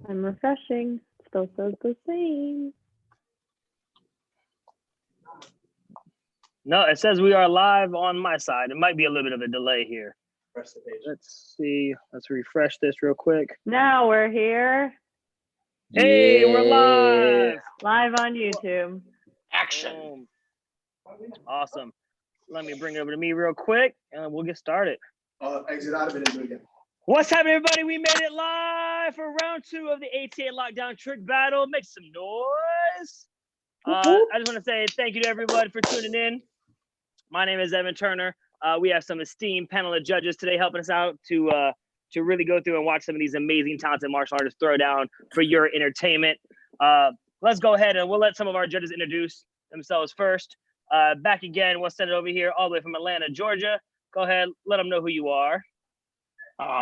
I'm refreshing. Still says the same. No, it says we are live on my side. It might be a little bit of a delay here. Press the page. Let's see. Let's refresh this real quick. Now we're here. Hey, we're live. Live on YouTube. Action. Boom. Awesome. Let me bring it over to me real quick, and we'll get started. Exit out of it and do it again. What's happening, everybody? We made it live for round 2 of the ATA Lockdown Trick Battle. Make some noise. I just want to say thank you to everybody for tuning in. My name is Evan Turner. We have some esteemed panel of judges today helping us out to really go through and watch some of these amazing talented martial artists throw down for your entertainment. Let's go ahead and we'll let some of our judges introduce themselves first. Back again, we'll send it over here all the way from Atlanta, Georgia. Go ahead, let them know who you are.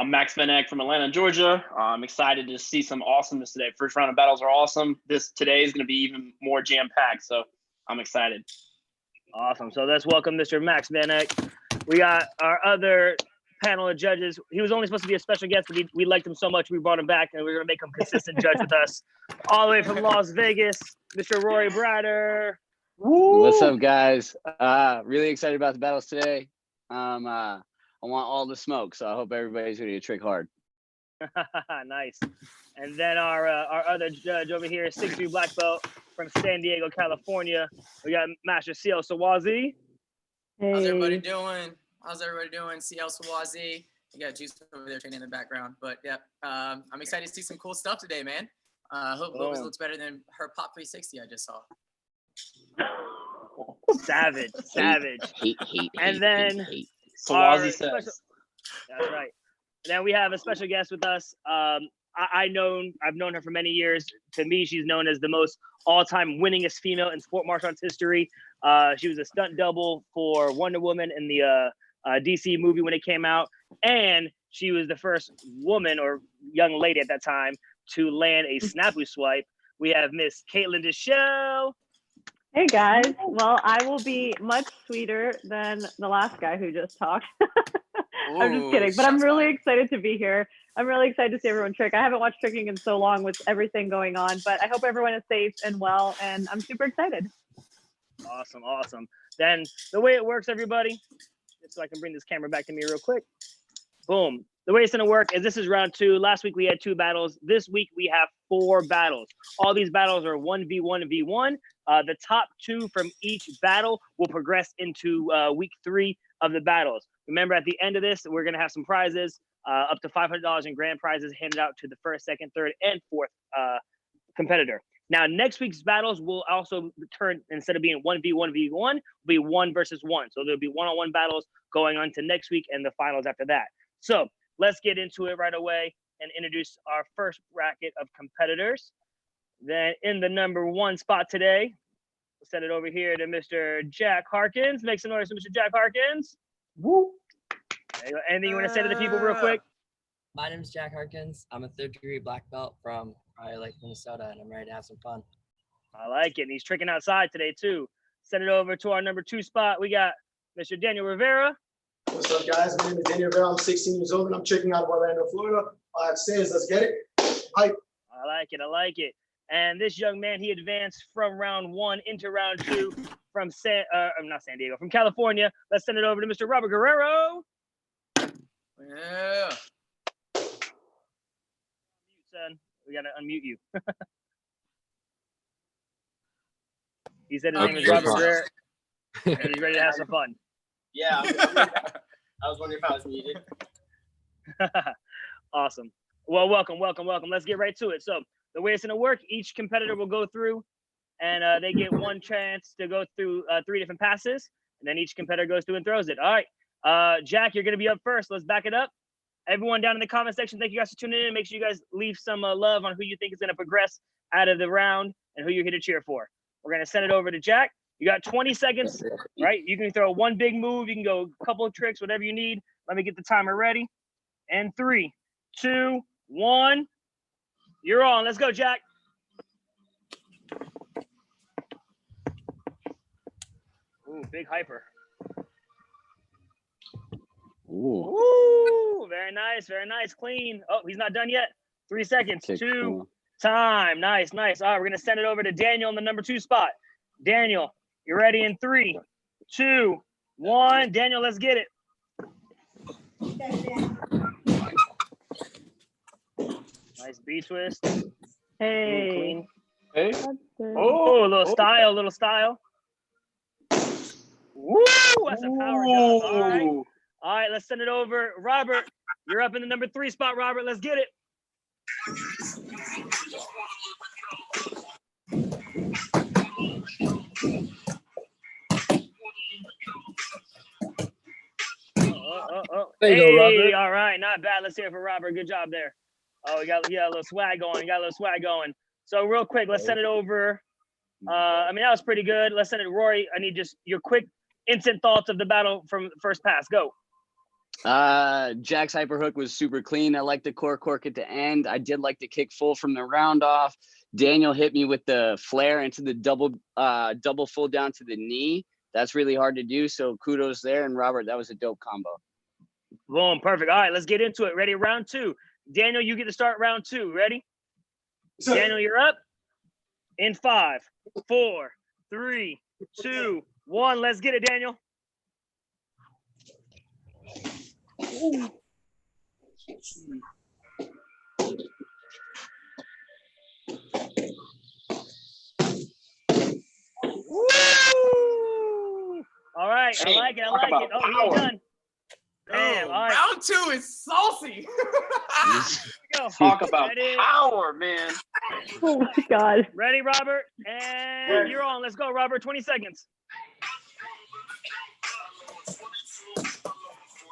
Max Van Eck from Atlanta, Georgia. I'm excited to see some awesomeness today. First round of battles are awesome. Today is going to be even more jam-packed, so I'm excited. Awesome. So let's welcome Mr. Max Van Eck. We got our other panel of judges. He was only supposed to be a special guest, but we liked him so much we brought him back, and we're going to make him consistent judge with us. All the way from Las Vegas, Mr. Rory Brader. Woo! What's up, guys? Really excited about the battles today. I want all the smoke, so I hope everybody's ready to trick hard. Nice. And then our other judge over here, 6'3" black belt from San Diego, California. We got Master CL Sawazi. Hey. How's everybody doing? CL Sawazi. You got Juice over there training in the background. But yeah, I'm excited to see some cool stuff today, man. Hope Lopez looks better than her Pop 360 I just saw. Savage. Hate. And then Sawazi says. That's right. And then we have a special guest with us. I've known her for many years. To me, she's known as the most all-time winningest female in sport martial arts history. She was a stunt double for Wonder Woman in the DC movie when it came out, and she was the first woman or young lady at that time to land a snapu swipe. We have Miss Caitlin Deschelle. Hey guys. Well, I will be much sweeter than the last guy who just talked. I'm just kidding, but I'm really excited to be here. I'm really excited to see everyone trick. I haven't watched tricking in so long with everything going on, but I hope everyone is safe and well, and I'm super excited. Awesome. Then the way it works, everybody, just so I can bring this camera back to me real quick. Boom. The way it's going to work is this is round 2. Last week we had 2 battles. This week we have 4 battles. All these battles are 1v1v1. The top 2 from each battle will progress into week 3 of the battles. Remember, at the end of this, we're going to have some prizes, up to $500 in grand prizes handed out to the 1st, 2nd, 3rd, and 4th competitor. Now, next week's battles will also turn, instead of being 1v1v1, will be 1 versus 1. So there'll be one-on-one battles going on to next week and the finals after that. So let's get into it right away and introduce our first bracket of competitors. Then in the number 1 spot today, we'll send it over here to Mr. Jack Harkins. Make some noise for Mr. Jack Harkins. Woo! There you go. Anything you want to say to the people real quick? My name is Jack Harkins. I'm a 3rd degree black belt from Lake, Minnesota, and I'm ready to have some fun. I like it. And he's tricking outside today, too. Send it over to our number 2 spot. We got Mr. Daniel Rivera. What's up, guys? My name is Daniel Rivera. I'm 16 years old and I'm tricking out of Orlando, Florida. All I have to say is let's get it. Hype. I like it. And this young man, he advanced from round 1 into round 2 from from California. Let's send it over to Mr. Robert Guerrero. Yeah. Son, we gotta unmute you. He said his name is Robert Guerrero. And he's ready to have some fun. Yeah. I was wondering if I was muted. Awesome. Well, welcome. Let's get right to it. So the way it's going to work, each competitor will go through and they get one chance to go through 3 different passes. And then each competitor goes through and throws it. All right. Jack, you're going to be up first. Let's back it up. Everyone down in the comment section, thank you guys for tuning in. Make sure you guys leave some love on who you think is going to progress out of the round and who you're here to cheer for. We're going to send it over to Jack. You got 20 seconds, right? You can throw one big move. You can go a couple of tricks, whatever you need. Let me get the timer ready. And 3, 2, 1. You're on. Let's go, Jack. Ooh, big hyper. Ooh. Ooh, very nice, clean. Oh, he's not done yet. 3 seconds. Okay, 2, cool. Time. Nice, nice. All right, we're gonna send it over to Daniel in the number 2 spot. Daniel, you ready in 3, 2, 1. Daniel, let's get it. Nice B twist. Hey. Clean. Hey. Oh, a little style, little style. Woo! That's a power job. All right. All right, let's send it over. Robert, you're up in the number 3 spot, Robert. Let's get it. There you go, Robert. All right, not bad. Let's hear it for Robert. Good job there. Oh, we got a little swag going. You got a little swag going. So real quick, let's send it over. I mean, that was pretty good. Let's send it, Rory. I need just your quick, instant thoughts of the battle from first pass. Go. Jack's hyper hook was super clean. I like the cork at the end. I did like the kick full from the round off. Daniel hit me with the flare into the double full down to the knee. That's really hard to do. So kudos there. And Robert, that was a dope combo. Boom, perfect. All right, let's get into it. Ready? Round 2. Daniel, you get to start round 2. Ready? Sir. Daniel, you're up. In 5, 4, 3, 2, 1. Let's get it, Daniel. Woo! All right, I like it. I like it. Oh, he ain't done. Damn, all right. Round 2 is saucy. Talk about power, man. Oh my God. Ready, Robert? And you're on. Let's go, Robert. 20 seconds.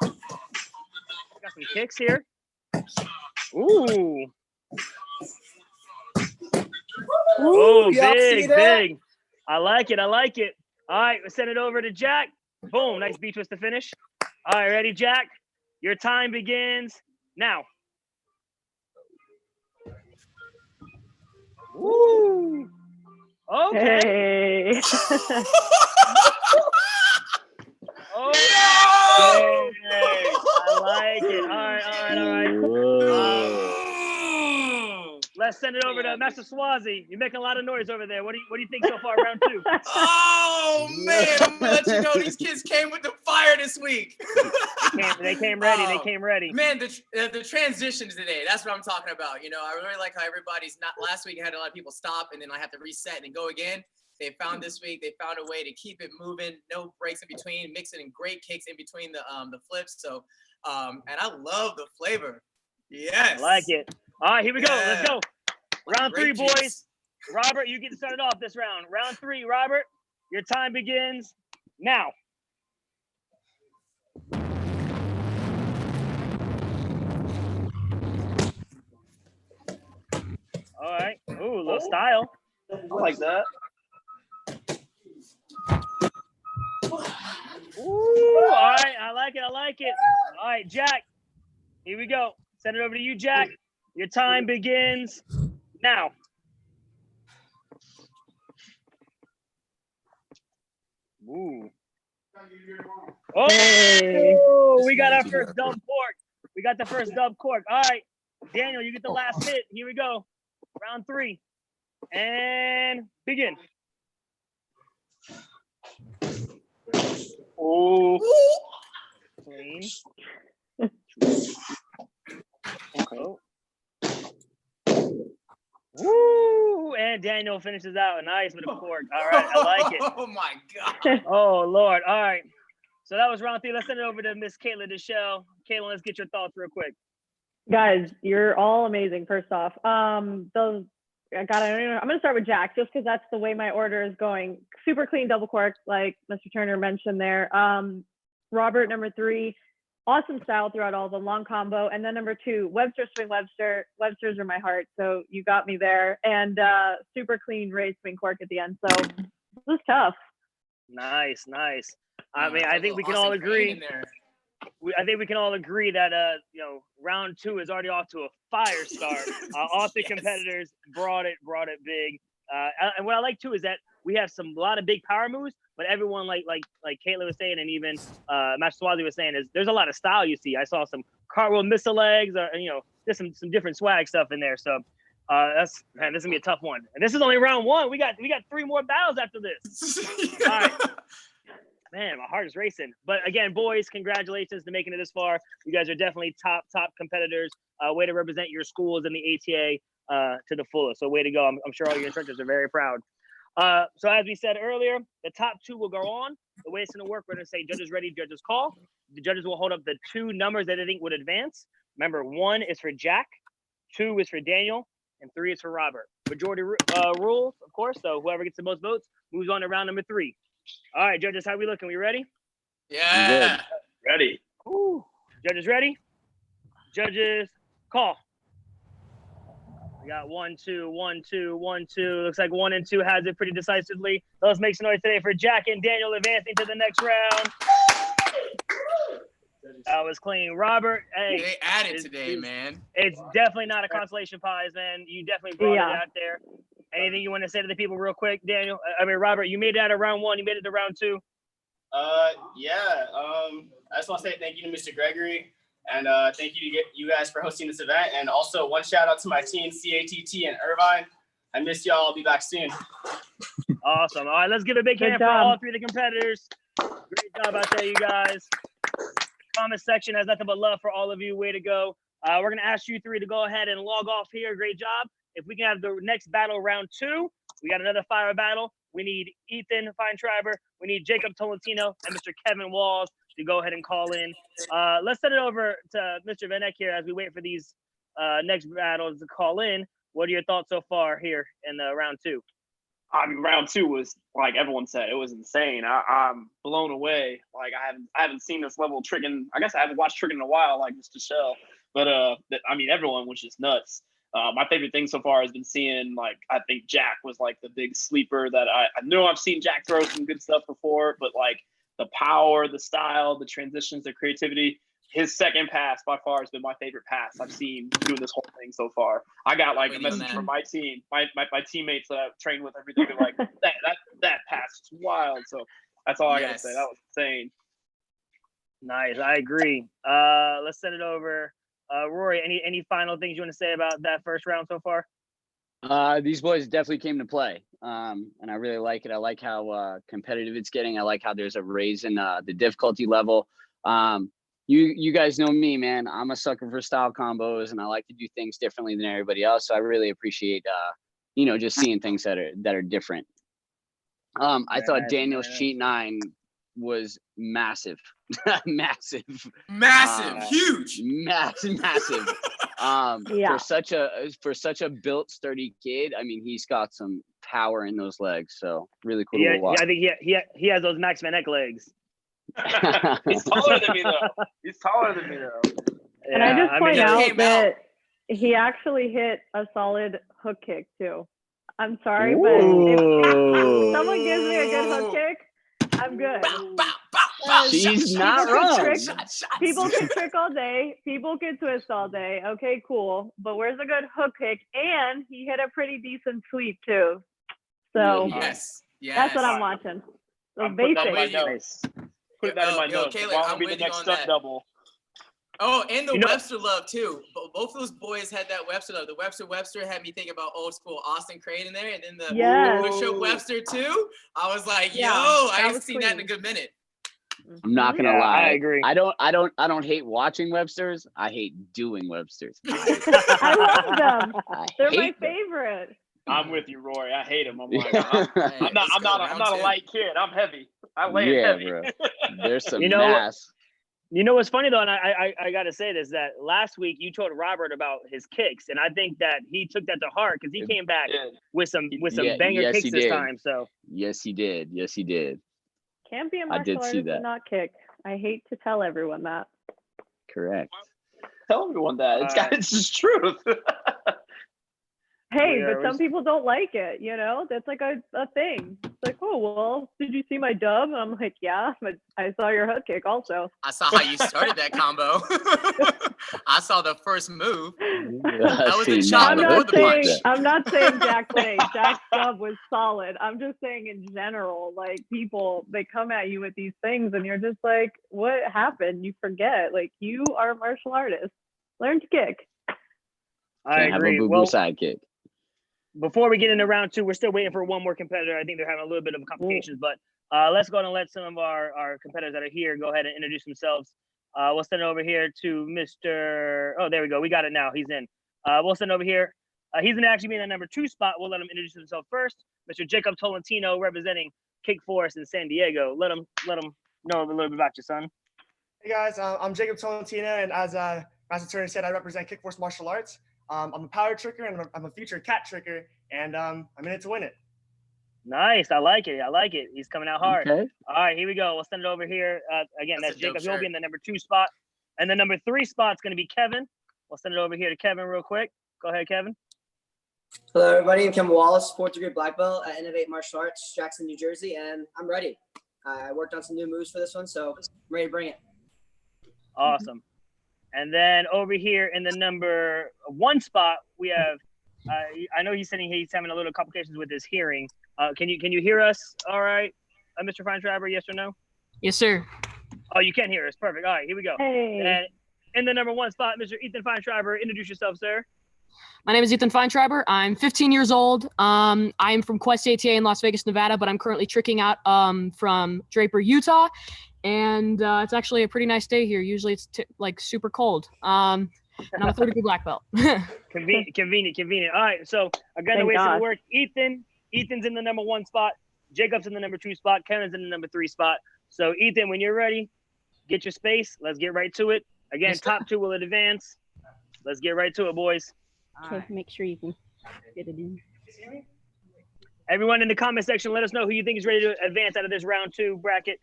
Got some kicks here. Ooh. Oh, big, big. I like it. I like it. All right, we'll send it over to Jack. Boom. Nice B twist to finish. All right, ready, Jack? Your time begins now. Woo. Okay. Hey. Okay. I like it. All right. Let's send it over to Master Swazi. You're making a lot of noise over there. What do you think so far, round 2? Oh man, I'm gonna let you know these kids came with the fire this week. They came ready. They came ready. Man, the transitions today, that's what I'm talking about. You know, I really like how everybody's not. Last week I had a lot of people stop and then I have to reset and then go again. They found this week, they found a way to keep it moving, no breaks in between, mixing in great kicks in between the flips. So and I love the flavor. Yes. I like it. All right, here we go. Let's go. Round 3, Grape juice. boys. Robert, you get started off this round. Round 3, Robert, your time begins now. All right. Ooh, a little style. I like that. Ooh, all right. I like it. I like it. All right, Jack. Here we go. Send it over to you, Jack. Your time begins now. Ooh. Oh, Hey. we got our first dub cork. We got the first dub cork. All right, Daniel, you get the last hit. Here we go. Round 3. And begin. Oh. Clean. Okay. Oh. Woo! And Daniel finishes out nice with a cork. All right, I like it. Oh my God. Oh Lord. All right. So that was round 3. Let's send it over to Miss Kayla Deschelle. Kayla, let's get your thoughts real quick. Guys, you're all amazing. First off, I'm gonna start with Jack just because that's the way my order is going. Super clean double cork, like Mr. Turner mentioned there. Robert, number 3, awesome style throughout all the long combo, and then number 2, Webster swing Webster. Websters are my heart, so you got me there. And super clean raise swing cork at the end. So it was tough. Nice, nice. I mean, I think we can all agree. I think we can all agree that round 2 is already off to a fire start. All the competitors brought it big. And what I like too is that we have a lot of big power moves, but everyone like Kayla was saying, and even Master Swazi was saying, is there's a lot of style you see. I saw some cartwheel missile legs, or there's some different swag stuff in there. So This is gonna be a tough one. And this is only round one. We got 3 more battles after this. All right. Man, my heart is racing. But again, boys, congratulations to making it this far. You guys are definitely top competitors. Way to represent your schools in the ATA to the fullest. So way to go. I'm sure all your instructors are very proud. So as we said earlier, the top 2 will go on. The way it's going to work, we're going to say judges ready, judges call. The judges will hold up the 2 numbers that they think would advance. Remember, 1 is for Jack, 2 is for Daniel, and 3 is for Robert. Majority rules, of course. So whoever gets the most votes moves on to round number 3. All right, judges, how we looking? We ready? Yeah. Ready. Ooh. Judges ready? Judges, call. We got 1, 2, 1, 2, 1, 2. Looks like 1 and 2 has it pretty decisively. So let's make some noise today for Jack and Daniel advancing to the next round. That was clean. Robert, hey. They added today, man. It's definitely not a consolation prize, man. You definitely brought it out there. Anything you want to say to the people real quick, Daniel? Robert, you made it out of round 1. You made it to round 2. I just want to say thank you to Mr. Gregory, and thank you to you guys for hosting this event. And also one shout out to my team, CATT and Irvine. I miss y'all. I'll be back soon. Awesome. All right, let's give a big hand for all 3 of the competitors. Great job out there, you guys. Comment section has nothing but love for all of you. Way to go. We're going to ask you 3 to go ahead and log off here. Great job. If we can have the next battle, round 2, we got another fire battle. We need Ethan Fineshriber. We need Jacob Tolentino and Mr. Kevin Walls to go ahead and call in. Let's send it over to Mr. Van Eck here as we wait for these next battles to call in. What are your thoughts so far here in round 2? I mean, round 2 was, like everyone said, it was insane. I'm blown away. Like I haven't seen this level of tricking. I guess I haven't watched tricking in a while, like Mr. Shell. But everyone was just nuts. My favorite thing so far has been seeing, like, I think Jack was like the big sleeper that I know I've seen Jack throw some good stuff before, but like the power, the style, the transitions, the creativity, his second pass by far has been my favorite pass I've seen doing this whole thing so far. I got like a message from my team, my teammates that I've trained with everything. They're like, that pass is wild. So that's all I got to say. That was insane. Nice. I agree. Let's send it over. Rory, any final things you want to say about that first round so far? These boys definitely came to play, and I really like it. I like how competitive it's getting. I like how there's a raise in the difficulty level. You guys know me, man. I'm a sucker for style combos, and I like to do things differently than everybody else. So I really appreciate, just seeing things that are different. I thought Daniel's cheat 9 was massive, massive, huge, massive. For such a built, sturdy kid. I mean, he's got some power in those legs. So really cool to watch. I think he has those Max Van Eck legs. He's taller than me though. And I just point out that he actually hit a solid hook kick too. I'm sorry, but if someone gives me a good hook kick, I'm good. She's not wrong. People can trick all day. People can twist all day. Okay, cool. But where's a good hook kick? And he hit a pretty decent sweep too. So yes. That's what I'm watching. So basics. Put that in my notes. Caleb, I'm be the next stuff double. Oh, and the Webster love too. Both those boys had that Webster love. The Webster had me think about old school Austin Crane in there, and then the push-up Webster too. I was like, I haven't seen that in a good minute. I'm not gonna lie. I agree. I don't hate watching Websters. I hate doing Websters. I love them. They're my favorite. I'm with you, Rory. I hate them. I'm like, I'm not a light kid. I'm heavy. I lay heavy. Bro. There's some mass. You know what's funny though, and I gotta say this, that last week you told Robert about his kicks, and I think that he took that to heart because he came back with some banger kicks this time. So yes, he did. Can't be a martial artist and not kick. I hate to tell everyone that. Correct. Tell everyone that. It's just truth. Hey, but some people don't like it, That's like a thing. It's like, oh, well, did you see my dub? And I'm like, yeah, but I saw your hook kick also. I saw how you started that combo. I saw the first move. That was the chop before the punch. I'm not saying Jack played. Jack's dub was solid. I'm just saying in general, like people, they come at you with these things and you're just like, what happened? You forget. Like, you are a martial artist. Learn to kick. I agree. Have a boo-boo sidekick. before we get into round 2, we're still waiting for one more competitor. I think they're having a little bit of complications, but let's go ahead and let some of our competitors that are here go ahead and introduce themselves. We'll send it over here to Mr. Oh, there we go. We got it now. He's in. We'll send it over here. He's going to actually be in the number 2 spot. We'll let him introduce himself first. Mr. Jacob Tolentino, representing Kick Force in San Diego. Let him know a little bit about you, son. Hey guys, I'm Jacob Tolentino, and as Master Turner said, I represent Kick Force Martial Arts. I'm a power tricker, and I'm a future cat tricker, and I'm in it to win it. Nice. I like it. He's coming out hard. Okay. All right, here we go. We'll send it over here. Again, that's Jacob. He'll be in the number 2 spot. And the number 3 spot's going to be Kevin. We'll send it over here to Kevin real quick. Go ahead, Kevin. Hello, everybody. I'm Kevin Wallace, 4th degree black belt at Innovate Martial Arts, Jackson, New Jersey, and I'm ready. I worked on some new moves for this one, so I'm ready to bring it. Awesome. And then over here in the number 1 spot, we have, I know he's having a little complications with his hearing. Can you hear us all right, Mr. Fineshriber, yes or no? Yes, sir. Oh, you can hear us. Perfect. All right, here we go. Hey. And in the number 1 spot, Mr. Ethan Fineshriber, introduce yourself, sir. My name is Ethan Fineshriber. I'm 15 years old. I am from Quest ATA in Las Vegas, Nevada, but I'm currently tricking out from Draper, Utah. And it's actually a pretty nice day here. Usually it's like super cold. And I'm a 3rd degree black belt. Convenient. All right, so again, the way it's gonna work, Ethan's in the number 1 spot, Jacob's in the number 2 spot, Kevin's in the number 3 spot. So Ethan, when you're ready, get your space. Let's get right to it. Again, Yes, top 2 will advance. Let's get right to it, boys. Okay, make sure you can get it in. Everyone in the comment section, let us know who you think is ready to advance out of this round 2 bracket.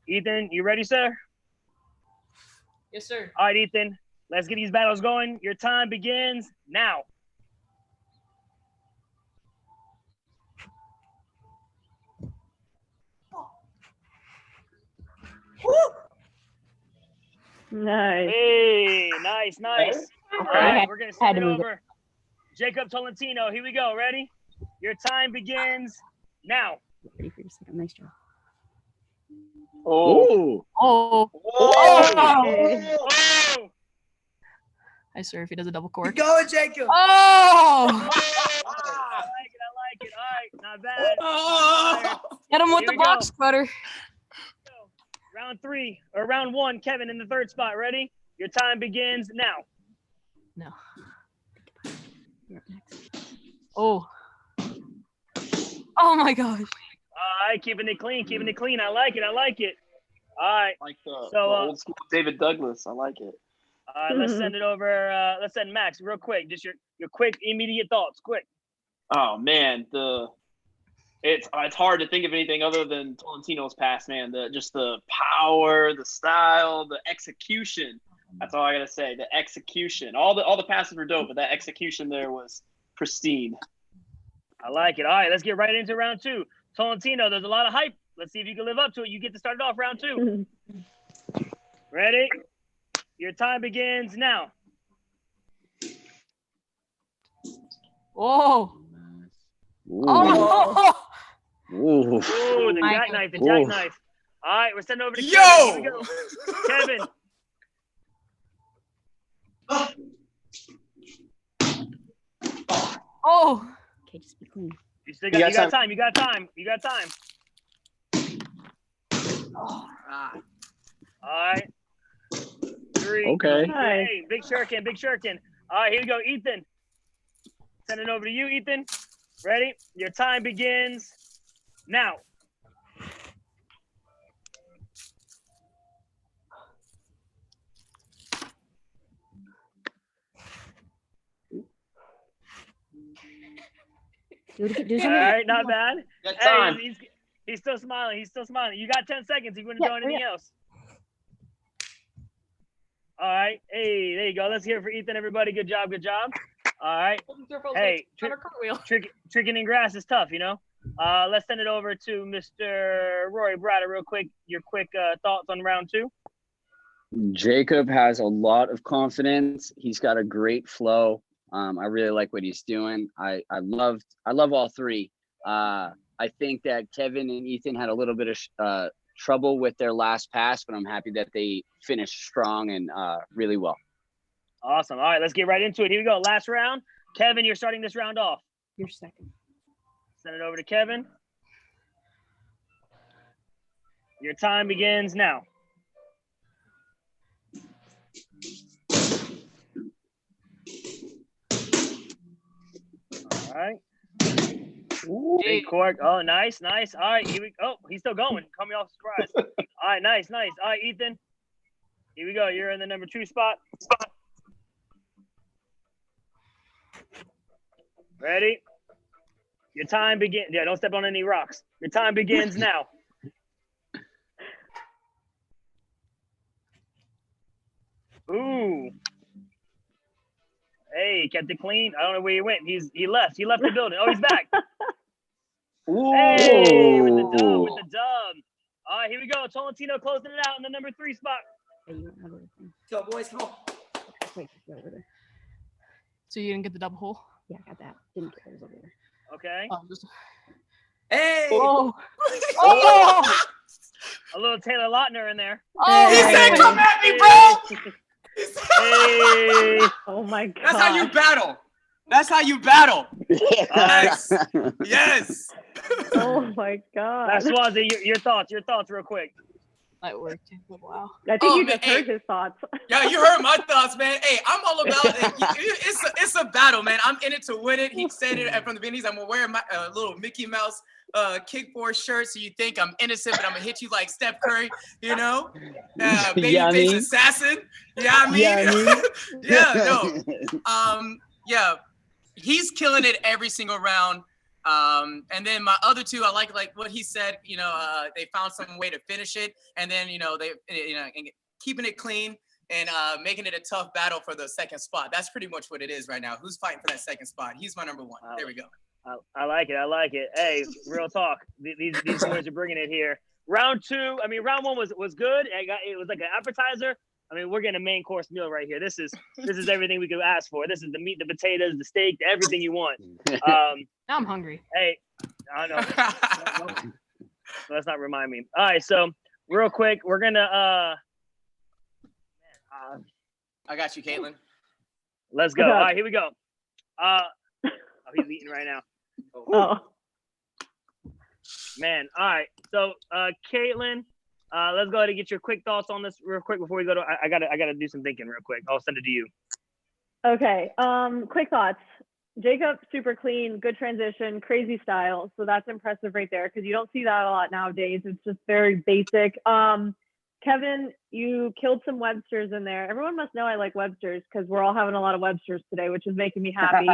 Ethan, you ready, sir? Yes, sir. All right, Ethan, let's get these battles going. Your time begins now. Nice. Hey, nice. All right, we're going to send it over. Jacob Tolentino, here we go. Ready? Your time begins now. Ready for your second. Nice job. Oh. Hi, sir, if he does a double cork. Go, Jacob. Oh! I like it. All right, not bad. Get him with the box cutter. Round 1, Kevin in the 3rd spot. Ready? Your time begins now. No. You're up next. Oh. Oh my gosh. All right, keeping it clean. I like it. All right. Like the So, old school David Douglas. I like it. Let's send it over. Let's send Max real quick. Just your quick, immediate thoughts. Quick. Oh man, it's hard to think of anything other than Tolentino's pass, man. Just the power, the style, the execution. That's all I gotta say. The execution. All the passes were dope, but that execution there was pristine. I like it. All right, let's get right into round 2. Tolentino, there's a lot of hype. Let's see if you can live up to it. You get to start it off round 2. Ready? Your time begins now. Oh. Ooh. Oh. Ooh. Ooh, the jackknife. All right, we're sending over to Yo! Kevin. Here we go. Kevin. Oh. Okay, just be clean. You got time. Oh, All right. 3. Okay. Hey, big shuriken. All right, here we go, Ethan. Send it over to you, Ethan. Ready? Your time begins now. Do All right, not bad. Good time. Hey, he's still smiling. You got 10 seconds. You want to do anything else? All right. Hey, there you go. Let's hear it for Ethan, everybody. Good job. All right. Hey, tricking in grass is tough, you know. Let's send it over to Mr. Roy Brada real quick. Your quick thoughts on round 2. Jacob has a lot of confidence. He's got a great flow. I really like what he's doing. I love all 3. I think that Kevin and Ethan had a little bit of trouble with their last pass, but I'm happy that they finished strong and really well. Awesome. All right, let's get right into it. Here we go. Last round. Kevin, you're starting this round off. You're second. Send it over to Kevin. Your time begins now. All right. Big cork. Oh, nice. All right, here we go. Oh, he's still going. Caught me off surprise. All right, nice. All right, Ethan. Here we go. You're in the number 2 spot. Ready? Your time begins. Yeah, don't step on any rocks. Your time begins now. Ooh. Hey, kept it clean. I don't know where he went. He left. He left the building. Oh, he's back. Ooh. Hey, with the dub. All right, here we go. Tolentino closing it out in the number 3 spot. Go, boys, come on. Wait, over there. So you didn't get the double hole? Yeah, I got that. Didn't get it over there. Okay. Hey! Oh! Oh! A little Taylor Lautner in there. Oh, he said, "Come at me, bro." Hey. Oh my God. That's how you battle. That's how you battle. Yes. Yes. Oh my God. Now, Swazi, your thoughts real quick. That worked. Wow. I think you just heard his thoughts. Yeah, you heard my thoughts, man. Hey, I'm all about it. It's a battle, man. I'm in it to win it. He said it from the beginning. I'm wearing my little Mickey Mouse kick force shirt, so you think I'm innocent, but I'm gonna hit you like Steph Curry, you know? Babyface assassin. Yeah, I mean, yeah. He's killing it every single round. And then my other two, I like what he said. You know, they found some way to finish it, and then keeping it clean and making it a tough battle for the second spot. That's pretty much what it is right now. Who's fighting for that second spot? He's my number 1. There we go. I like it. Hey, real talk. These boys are bringing it here. Round 2. I mean, round 1 was good. It was like an appetizer. I mean, we're getting a main course meal right here. This is everything we could ask for. This is the meat, the potatoes, the steak, everything you want. Now I'm hungry. Hey, I know. Let's not remind me. All right, so real quick, we're gonna. I got you, Caitlin. Let's go. All right, here we go. Oh, he's eating right now. Oh. Man, all right. So, Caitlin. Let's go ahead and get your quick thoughts on this real quick before we go to. I gotta do some thinking real quick. I'll send it to you. Okay. Quick thoughts. Jacob, super clean, good transition, crazy style. So that's impressive right there because you don't see that a lot nowadays. It's just very basic. Kevin, you killed some Websters in there. Everyone must know I like Websters because we're all having a lot of Websters today, which is making me happy.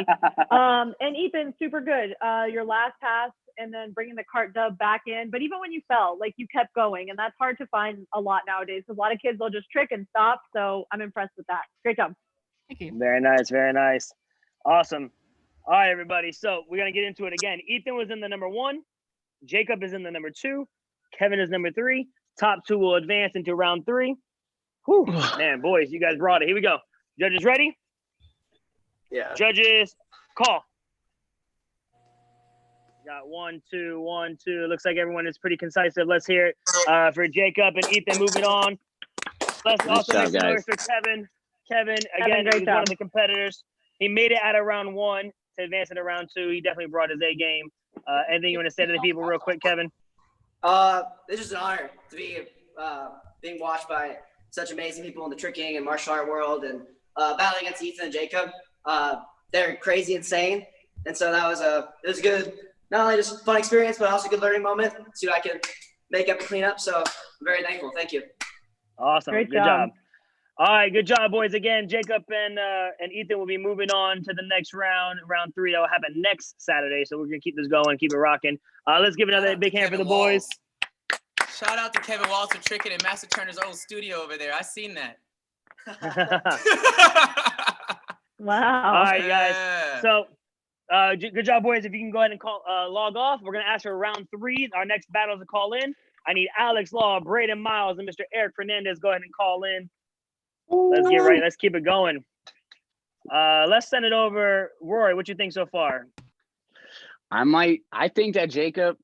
And Ethan, super good. Your last pass and then bringing the cart dub back in. But even when you fell, like you kept going, and that's hard to find a lot nowadays. A lot of kids will just trick and stop. So I'm impressed with that. Great job. Thank you. Very nice. Very nice. Awesome. All right, everybody. So we're going to get into it again. Ethan was in the number 1. Jacob is in the number 2. Kevin is number 3. Top 2 will advance into round 3. Whew. Man, boys, you guys brought it. Here we go. Judges ready? Yeah. Judges, call. Got 1, 2, 1, 2. Looks like everyone is pretty concise. Let's hear it for Jacob and Ethan moving on. Let's also make some noise for Kevin. Kevin, again, he's one of the competitors. He made it out of round 1 to advance into round 2. He definitely brought his A game. Anything you want to say to the people real quick, Kevin? This is an honor to be being watched by such amazing people in the tricking and martial art world, and battling against Ethan and Jacob. They're crazy insane, and so that was it was good. Not only just a fun experience, but also a good learning moment. See what I can make up and clean up. So I'm very thankful. Thank you. Awesome. Great Good job. All right, good job, boys. Again, Jacob and Ethan will be moving on to the next round, round 3. That will happen next Saturday. So we're gonna keep this going, keep it rocking. Let's give another big hand for the boys. Shout out to Kevin Walls for tricking in Master Turner's old studio over there. I seen that. Wow. All right, guys. So good job, boys. If you can go ahead and log off, we're gonna ask for round 3. Our next battle to call in. I need Alex Law, Braden Miles, and Mr. Erik Fernandez. Go ahead and call in. Let's get right. Let's keep it going. Let's send it over. Rory, what you think so far? I think that Jacob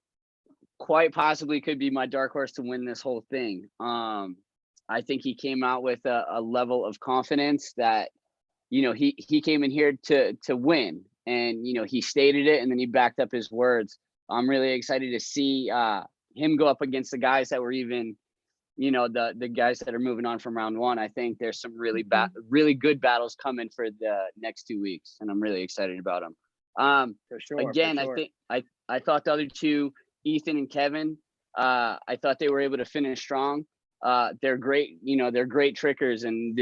quite possibly could be my dark horse to win this whole thing. I think he came out with a level of confidence that, you know, he came in here to win. and he stated it, and then he backed up his words. I'm really excited to see him go up against the guys that were even, the guys that are moving on from round one. I think there's some really good battles coming for the next 2 weeks, and I'm really excited about them. For sure. Again, for sure. I thought the other two, Ethan and Kevin, I thought they were able to finish strong. They're great, they're great trickers, and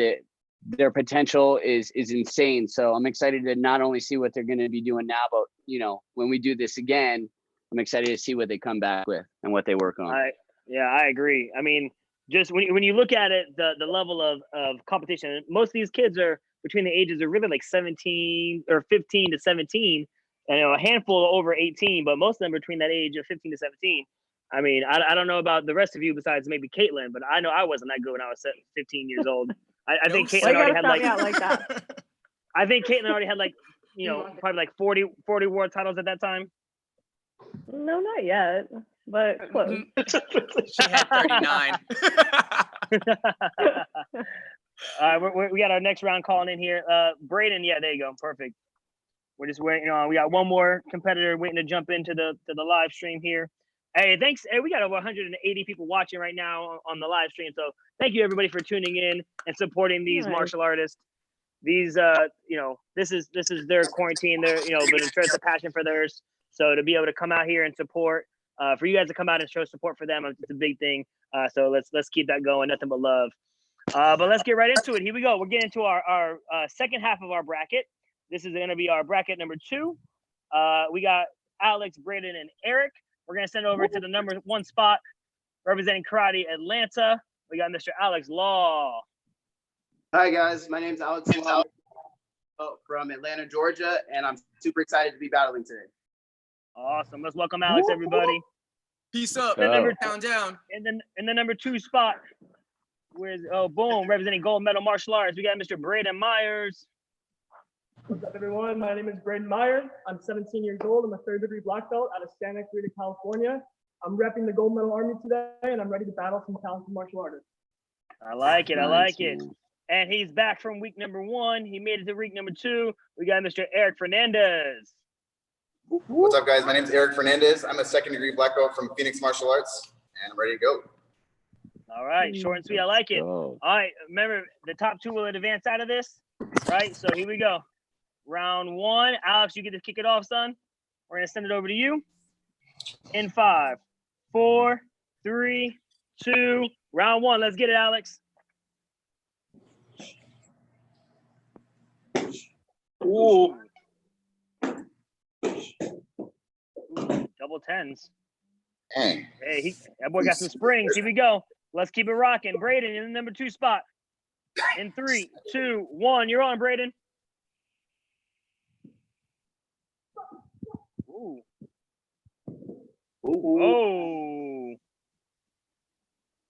their potential is insane. So I'm excited to not only see what they're going to be doing now, but when we do this again, I'm excited to see what they come back with and what they work on. I agree. I mean, just when you look at it, the level of competition, most of these kids are between the ages of really like 17 or 15 to 17, and a handful over 18, but most of them between that age of 15 to 17. I mean, I don't know about the rest of you besides maybe Caitlin, but I know I wasn't that good when I was 15 years old. I think Caitlin already had like that. I think Caitlin already had like, probably like 40 world titles at that time. No, not yet, but close. She had 39. We got our next round calling in here. Braden, yeah, there you go, perfect. We're just waiting on. We got one more competitor waiting to jump into the live stream here. Hey, thanks. Hey, we got over 180 people watching right now on the live stream. So thank you everybody for tuning in and supporting these martial artists. These, this is their quarantine. They're, but it's a passion for theirs. So to be able to come out here and support, for you guys to come out and show support for them, it's a big thing. So let's keep that going. Nothing but love. But let's get right into it. Here we go. We're getting into our second half of our bracket. This is going to be our bracket number 2. We got Alex, Braden, and Erik. We're going to send over to the number 1 spot, representing Karate Atlanta. We got Mr. Alex Law. Hi, guys. My name's Alex Law from Atlanta, Georgia, and I'm super excited to be battling today. Awesome. Let's welcome Alex, everybody. Peace up. Down. In the number 2 spot, representing gold medal martial arts, we got Mr. Braden Myers. What's up, everyone? My name is Braden Meyer. I'm 17 years old. I'm a 3rd-degree black belt out of Santa Clarita, California. I'm repping the Gold Medal Army today, and I'm ready to battle some talented martial artists. I like it. And he's back from week number 1. He made it to week number 2. We got Mr. Erik Fernandez. What's up, guys? My name is Erik Fernandez. I'm a 2nd-degree black belt from Phoenix Martial Arts, and I'm ready to go. All right, short and sweet. I like it. All right, remember, the top 2 will advance out of this, right? So here we go. Round 1. Alex, you get to kick it off, son. We're going to send it over to you. In 5, 4, 3, 2, round 1. Let's get it, Alex. Ooh. Double 10s. Dang. Hey, that boy got some springs. Here we go. Let's keep it rocking. Braden in the number 2 spot. In 3, 2, 1. You're on, Braden. Ooh. Oh.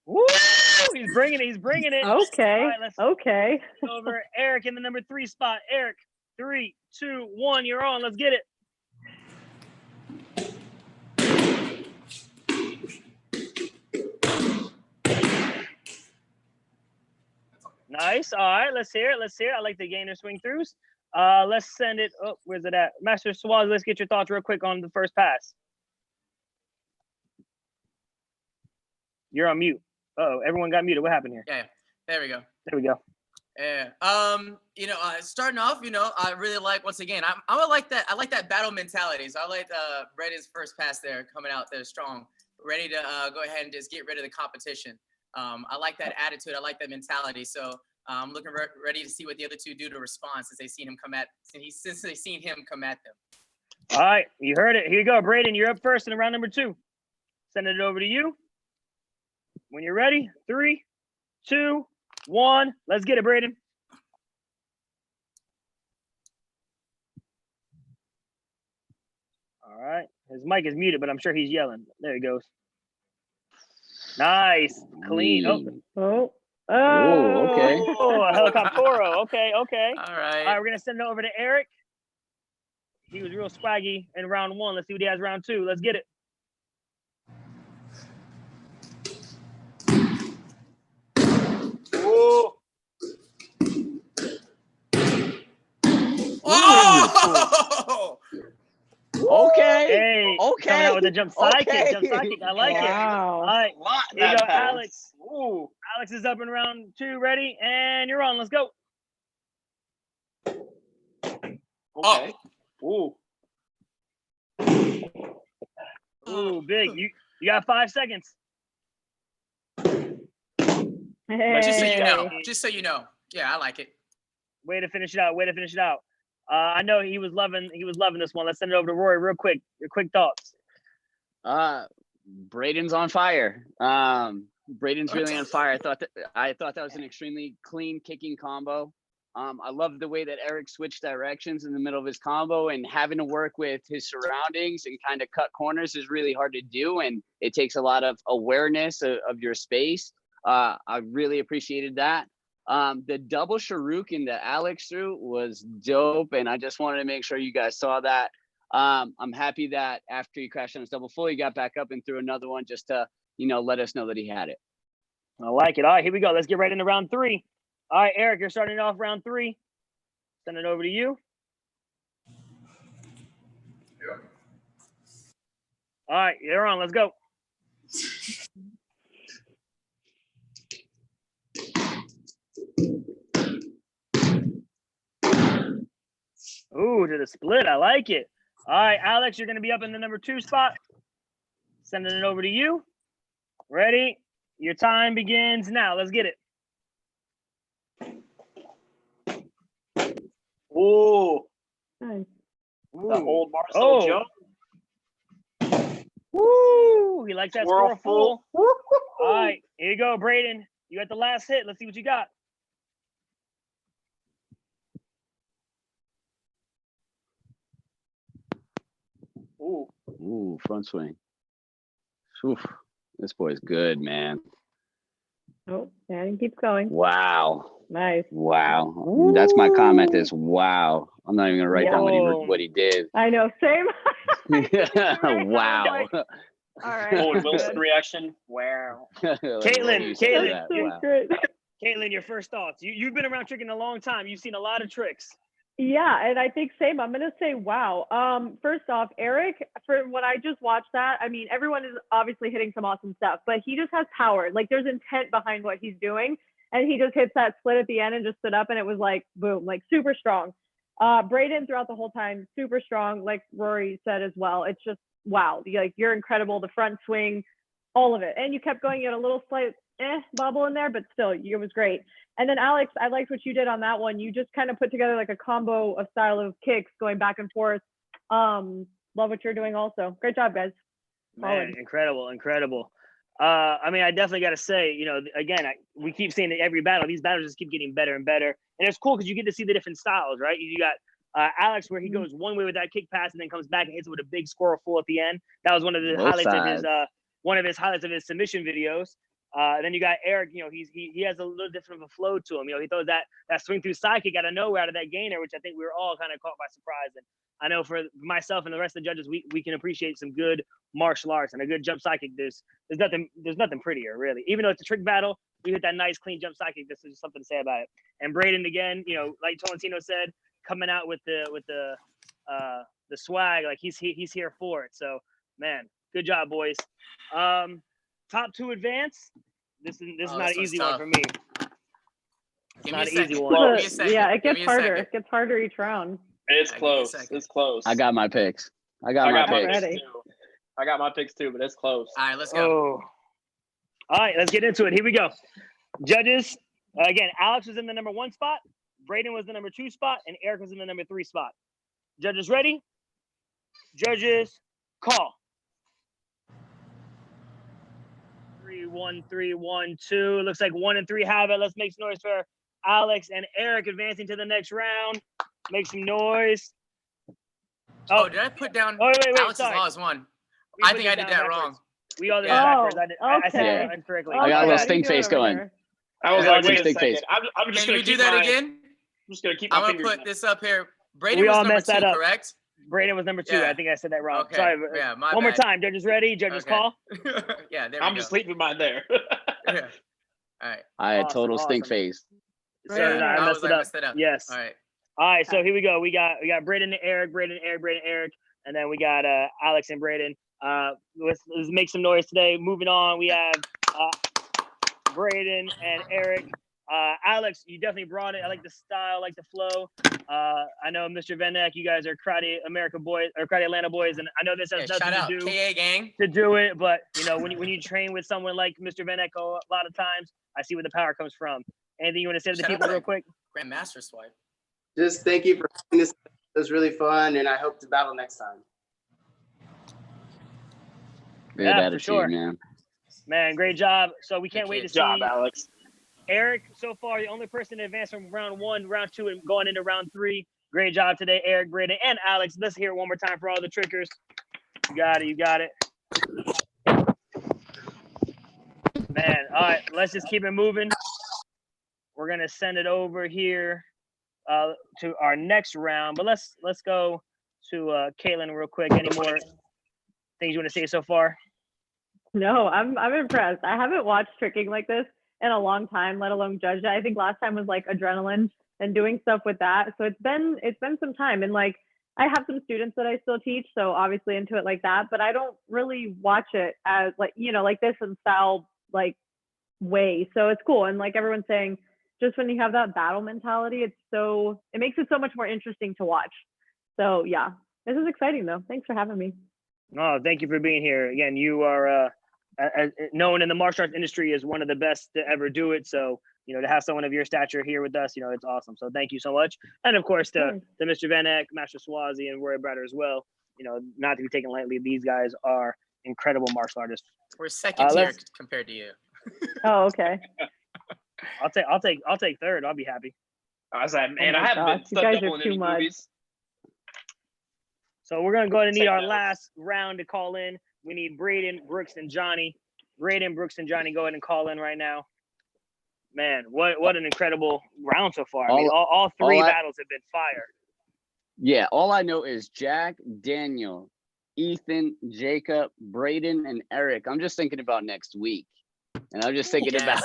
Woo! He's bringing it. Okay. All right, let's okay. over Erik in the number 3 spot. Erik, 3, 2, 1. You're on. Let's get it. Nice. All right. Let's hear it. I like the gainer swing throughs. Let's send it. Oh, where's it at? Master Swaz, let's get your thoughts real quick on the first pass. You're on mute. Uh-oh, everyone got muted. What happened here? Yeah, there we go. Yeah. Starting off, I really like, once again, I like that battle mentality. So I like Braden's first pass there, coming out there strong, ready to go ahead and just get rid of the competition. I like that attitude. I like that mentality. So I'm looking ready to see what the other two do to respond since they've seen him come at them. All right, you heard it. Here you go, Braden. You're up first in round number 2. Sending it over to you. When you're ready, 3, 2, 1. Let's get it, Braden. All right. His mic is muted, but I'm sure he's yelling. There he goes. Nice. Clean. Oh. Okay. Oh, a helicoptero. Okay. All right. All right, we're going to send it over to Erik. He was real swaggy in round 1. Let's see what he has round 2. Let's get it. Oh! Oh! with the jump side kick. Jump side kick. I like it. Wow. All right. Lot Here you that go, pass. Alex. Ooh. Alex is up in round 2. Ready? And you're on. Let's go. Okay. Ooh. Ooh, big. You got 5 seconds. Just so you know. Hey. Just so you know. Yeah, I like it. Way to finish it out. Way to finish it out. I know he was loving this one. Let's send it over to Rory real quick. Your quick thoughts. Braden's on fire. Braden's really on fire. I thought that was an extremely clean kicking combo. I love the way that Erik switched directions in the middle of his combo, and having to work with his surroundings and kind of cut corners is really hard to do, and it takes a lot of awareness of your space. I really appreciated that. The double Shuriken that Alex threw was dope, and I just wanted to make sure you guys saw that. I'm happy that after he crashed on his double full, he got back up and threw another one just to, let us know that he had it. I like it. All right, here we go. Let's get right into round 3. All right, Erik, you're starting off round 3. Send it over to you. All right, you're on. Let's go. Ooh, to the split. I like it. All right, Alex, you're going to be up in the number 2 spot. Sending it over to you. Ready? Your time begins now. Let's get it. Ooh. Nice. The old Marcel jump. Woo! He likes that Squirrel squirrel full. All right, here you go, Braden. You got the last hit. Let's see what you got. Ooh, front swing. Oof, this boy's good, man. Oh, and keeps going. Wow. Nice. Wow. That's my comment is wow. I'm not even gonna write down what he did. I know, same. Wow. All right. Oh, and Wilson reaction. Wow. Caitlin, great. Caitlin, your first thoughts. You've been around tricking a long time. You've seen a lot of tricks. Yeah, and I think same. I'm gonna say wow. First off, Erik, for when I just watched that, I mean, everyone is obviously hitting some awesome stuff, but he just has power. Like there's intent behind what he's doing, and he just hits that split at the end and just stood up, and it was like boom, like super strong. Braden throughout the whole time, super strong, like Rory said as well. It's just wow, like you're incredible. The front swing, all of it, and you kept going. You had a little slight bubble in there, but still, it was great. And then Alex, I liked what you did on that one. You just kind of put together like a combo of style of kicks going back and forth. Love what you're doing also. Great job, guys. Man, incredible. I mean, I definitely got to say, again, we keep seeing that every battle, these battles just keep getting better and better. And it's cool because you get to see the different styles, right? You got Alex where he goes one way with that kick pass and then comes back and hits it with a big squirrel full at the end. That was one of the highlights of his submission videos. Then you got Erik, he has a little different of a flow to him. He throws that swing through side kick out of nowhere out of that gainer, which I think we were all kind of caught by surprise. And I know for myself and the rest of the judges, we can appreciate some good martial arts and a good jump side kick. There's nothing prettier, really. Even though it's a trick battle, we hit that nice clean jump side kick. This is something to say about it. And Braden again, like Tolentino said, coming out with the swag, like he's here for it. So man, good job, boys. Top 2 advance. This is not an easy one for me. Give not me an easy one. Yeah, it gets harder. It gets harder each round. It's close. It's close. I got my picks. I got my picks too, but it's close. All right, let's go. Oh. All right, let's get into it. Here we go. Judges, again, Alex was in the number 1 spot. Braden was the number 2 spot, and Erik was in the number 3 spot. Judges ready? Judges, call. 3, 1, 3, 1, 2. Looks like 1 and 3 have it. Let's make some noise for Alex and Erik advancing to the next round. Make some noise. Oh, did I put down wait, Alex's sorry. Law is 1? I think I did that wrong. We all did that backwards. I said it incorrectly. I got a little stink face going. I was like, wait a stink second. face. I'm just Can gonna we do that again? I'm just gonna keep my I'm fingers. gonna put this up here. Braden We was all number messed 2, that up. correct? Braden was number 2. Yeah. I think I said that wrong. Okay. Sorry. Yeah, my One more bad. time. Judges ready? Judges call. Yeah, there we I'm go. just leaving mine there. Yeah. All right. I had Awesome, total stink awesome. face. So did I. I messed it up. Yes. All right. All right. So here we go. We got Braden and Erik, Braden, Erik, and then we got Alex and Braden. Let's make some noise today. Moving on, we have Braden and Erik. Alex, you definitely brought it. I like the style, I like the flow. I know Mr. Venek, you guys are Karate America boys or Karate Atlanta boys, and I know this has nothing to do KA gang. to do it, but you know when you train with someone like Mr. Venek, a lot of times I see where the power comes from. Anything you want to say to the people real quick? Grandmaster swipe. Just thank you for doing this. It was really fun, and I hope to battle next time. Great Yeah, attitude, for sure. man. Great job. So we can't wait to see Alex. Erik, so far the only person to advance from round 1, round 2, and going into round 3. Great job today, Erik, Braden, and Alex. Let's hear it one more time for all the trickers. You got it. Man, all right, let's just keep it moving. We're gonna send it over here to our next round, but let's go to Caitlin real quick. Any more things you want to say so far? No, I'm impressed. I haven't watched tricking like this in a long time, let alone judged it. I think last time was like adrenaline and doing stuff with that. So it's been some time, and like I have some students that I still teach, so obviously into it like that, but I don't really watch it as like, you know, like this in style like way. So it's cool. And like everyone's saying, just when you have that battle mentality, it makes it so much more interesting to watch. So yeah, this is exciting though. Thanks for having me. Oh, thank you for being here. Again, you are known in the martial arts industry as one of the best to ever do it. So, you know, to have someone of your stature here with us, you know, it's awesome. So thank you so much. And of course, to Mr. Venek, Master Swazi, and Roy Brader as well. You know, not to be taken lightly, these guys are incredible martial artists. We're second tier compared to you. Oh, okay. I'll take third. I'll be happy. I was like, man, I haven't been stuck double in any movies. So we're gonna go ahead and need our last round to call in. We need Braden, Brooks, and Johnny. Braden, Brooks, and Johnny, go ahead and call in right now. Man, what an incredible round so far. I mean, all three battles have been fire. Yeah, all I know is Jack, Daniel, Ethan, Jacob, Braden, and Erik. I'm just thinking about next week. And I'm just thinking about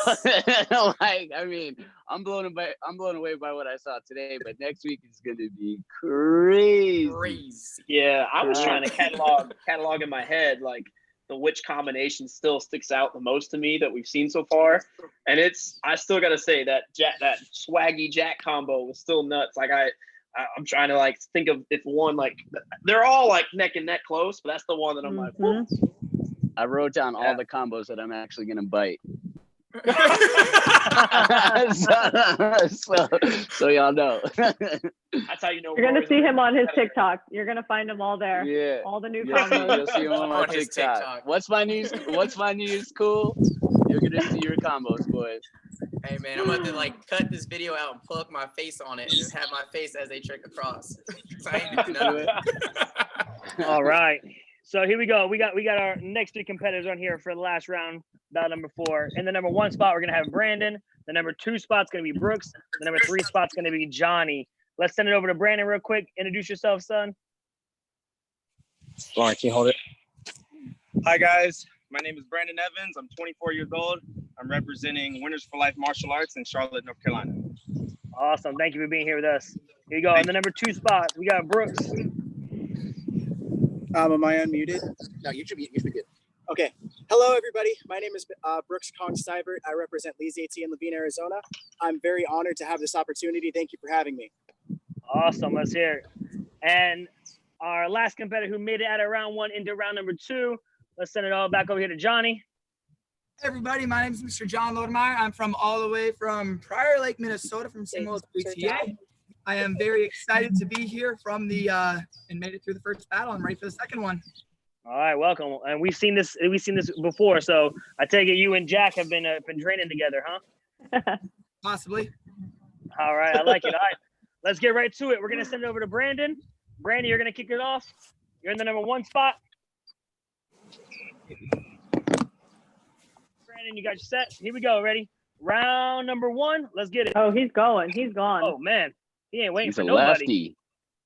like, I mean, I'm blown away by what I saw today, but next week is gonna be crazy. Yeah, I was trying to catalog in my head like which combination still sticks out the most to me that we've seen so far. And I still gotta say that swaggy Jack combo was still nuts. Like I'm trying to like think of if one, like they're all like neck and neck close, but that's the one that I'm like, whoop. I wrote down all the combos that I'm actually gonna bite. so y'all know. That's how you know. You're gonna see him on his TikTok. You're gonna find him all there. Yeah. All the new combos. You'll see him on my TikTok. What's my news cool? You're gonna see your combos, boys. Hey man, I'm about to like cut this video out and plug my face on it and just have my face as they trick across. I ain't doing none of it. All right. So here we go. We got our next 3 competitors on here for the last round, battle number 4. In the number 1 spot, we're gonna have Brandon. The number 2 spot's gonna be Brooks. The number 3 spot's gonna be Johnny. Let's send it over to Brandon real quick. Introduce yourself, son. Lauren, can you hold it? Hi guys, my name is Brandon Evans. I'm 24 years old. I'm representing Winners for Life Martial Arts in Charlotte, North Carolina. Awesome. Thank you for being here with us. Here you go. In the number 2 spot, we got Brooks. Am I unmuted? No, you should be good. Okay. Hello, everybody. My name is Brooks Kong-Sivert. I represent Lee's AT in Levine, Arizona. I'm very honored to have this opportunity. Thank you for having me. Awesome. Let's hear it. And our last competitor who made it out of round 1 into round number 2. Let's send it all back over here to Johnny. Hey everybody, my name is Mr. John Lodemeier. I'm from all the way from Prior Lake, Minnesota, from St. Louis, PTA. I am very excited to be here from and made it through the first battle. I'm ready for the second one. All right, welcome. And we've seen this before, so I take it you and Jack have been training together, huh? Possibly. All right, I like it. All right, let's get right to it. We're gonna send it over to Brandon. Brandon, you're gonna kick it off. You're in the number 1 spot. Brandon, you got your set. Here we go. Ready? Round number 1. Let's get it. Oh, he's going. He's gone. Oh man. He ain't waiting He's for a nobody. lefty.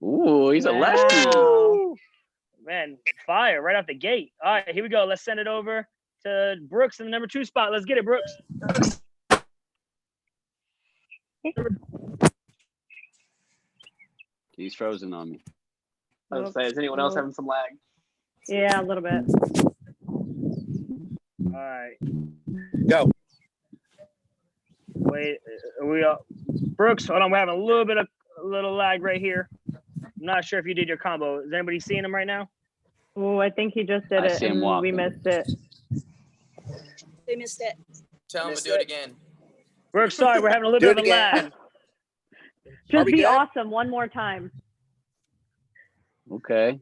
Ooh, he's a lefty. Ooh. Man, fire right off the gate. All right, here we go. Let's send it over to Brooks in the number 2 spot. Let's get it, Brooks. He's frozen on me. I was gonna say, is anyone else having some lag? Yeah, a little bit. All right. Go. Wait, Brooks, hold on. We're having a little lag right here. I'm not sure if you did your combo. Is anybody seeing him right now? Oh, I think he just did it, and we missed it. They missed it. Tell him to do it again. Brooks, sorry, we're having a little bit of a lag. Just be awesome one more time. Okay.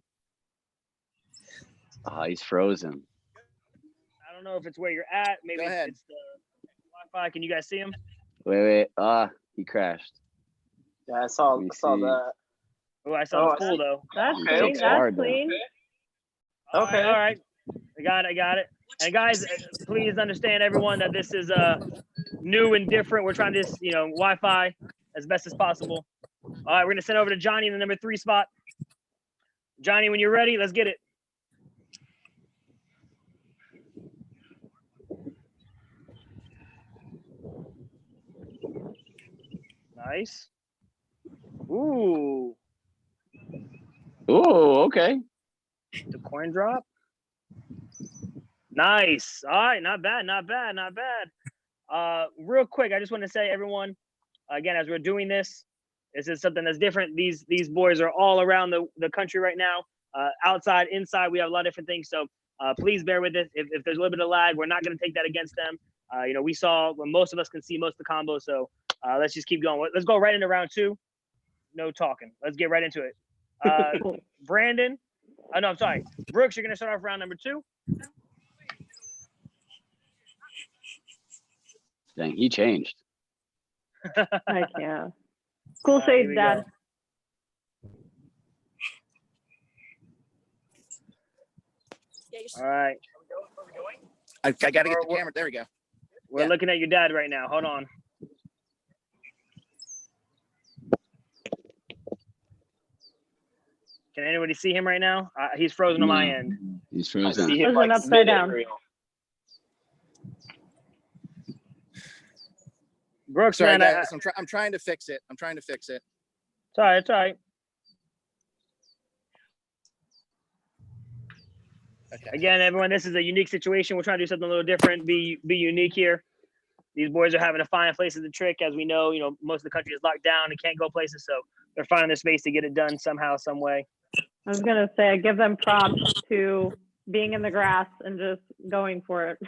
He's frozen. I don't know if it's where you're at. Maybe it's the Wi-Fi. Can you guys see him? Wait. He crashed. Yeah, I saw that. Oh, I saw the pool though. That's clean. That's clean. Okay. All right. I got it. And guys, please understand, everyone, that this is new and different. We're trying this, Wi-Fi as best as possible. All right, we're gonna send over to Johnny in the number 3 spot. Johnny, when you're ready, let's get it. Nice. Ooh, okay. The coin drop. Nice. All right, not bad. Real quick, I just want to say, everyone, again, as we're doing this is something that's different. These boys are all around the country right now, outside, inside. We have a lot of different things. So please bear with it. If there's a little bit of lag, we're not going to take that against them. We saw when most of us can see most of the combos. So let's just keep going. Let's go right into round 2. No talking. Let's get right into it. Brandon. Oh, no, I'm sorry. Brooks, you're going to start off round number 2. Dang, he changed. Heck yeah. Cool save, Dad. All right. I got to get the camera. There we go. We're looking at your dad right now. Hold on. Can anybody see him right now? He's frozen on my end. He's frozen. Frozen like upside down. Brooks, sorry, man, guys, I'm trying to fix it. It's all right. It's all right. Okay. Again, everyone, this is a unique situation. We're trying to do something a little different, be unique here. These boys are having to find places to trick. As we know, most of the country is locked down and can't go places. So they're finding their space to get it done somehow, some way. I was going to say, I give them props to being in the grass and just going for it.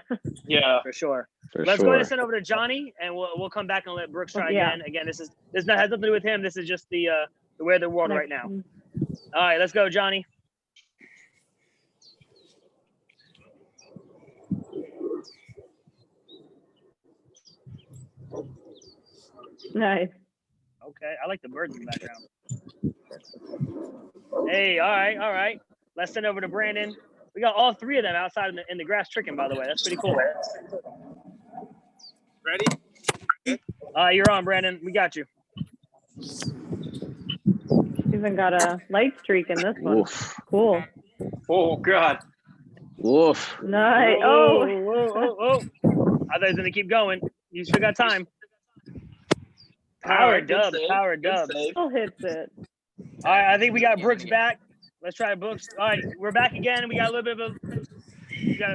Yeah, for sure. Let's go ahead and send over to Johnny, and we'll come back and let Brooks try again. Again, this has nothing to do with him. This is just the way of the world right now. All right, let's go, Johnny. Nice. Okay, I like the birds in the background. Hey, all right. Let's send over to Brandon. We got all 3 of them outside in the grass tricking, by the way. That's pretty cool. Ready? You're on, Brandon. We got you. Even got a light streak in this one. Oof. Cool. Oh, God. Woof. Nice. Oh. I thought he was going to keep going. You still got time. Power dub. Still hits it. All right, I think we got Brooks back. Let's try Brooks. All right, we're back again. We got a little bit of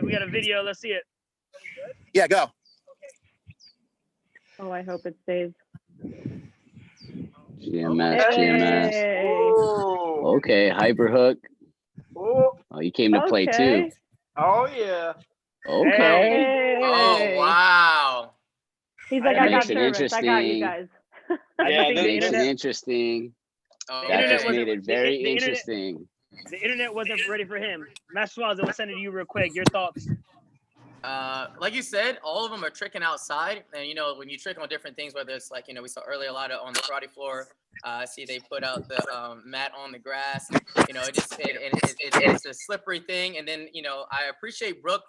we got a video. Let's see it. Yeah, go. Oh, I hope it stays. GMS. Okay, hyper hook. Oh, you came to play too. Oh yeah. Okay. Hey. Oh wow. He's like, I got service. I got you guys. Yeah, that makes it interesting. That just made it very interesting. The internet wasn't ready for him. Master Swaza, we'll send it to you real quick. Your thoughts? Like you said, all of them are tricking outside, and when you trick on different things, whether it's like we saw earlier a lot of on the karate floor. I see they put out the mat on the grass. It's a slippery thing, and then I appreciate Brooke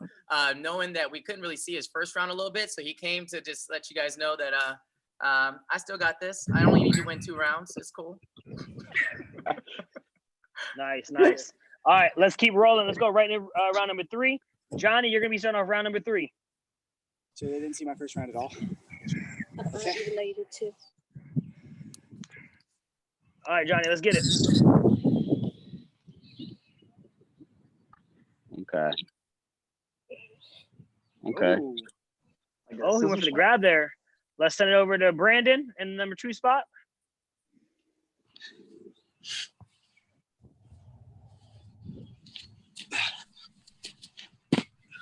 knowing that we couldn't really see his first round a little bit, so he came to just let you guys know that I still got this. I only need to win 2 rounds. It's cool. Nice. All right, let's keep rolling. Let's go right into round number 3. Johnny, you're gonna be starting off round number 3. So they didn't see my first round at all. Okay. Related to. All right, Johnny, let's get it. Okay. Okay. Ooh. Oh, he went for the grab there. Let's send it over to Brandon in the number 2 spot.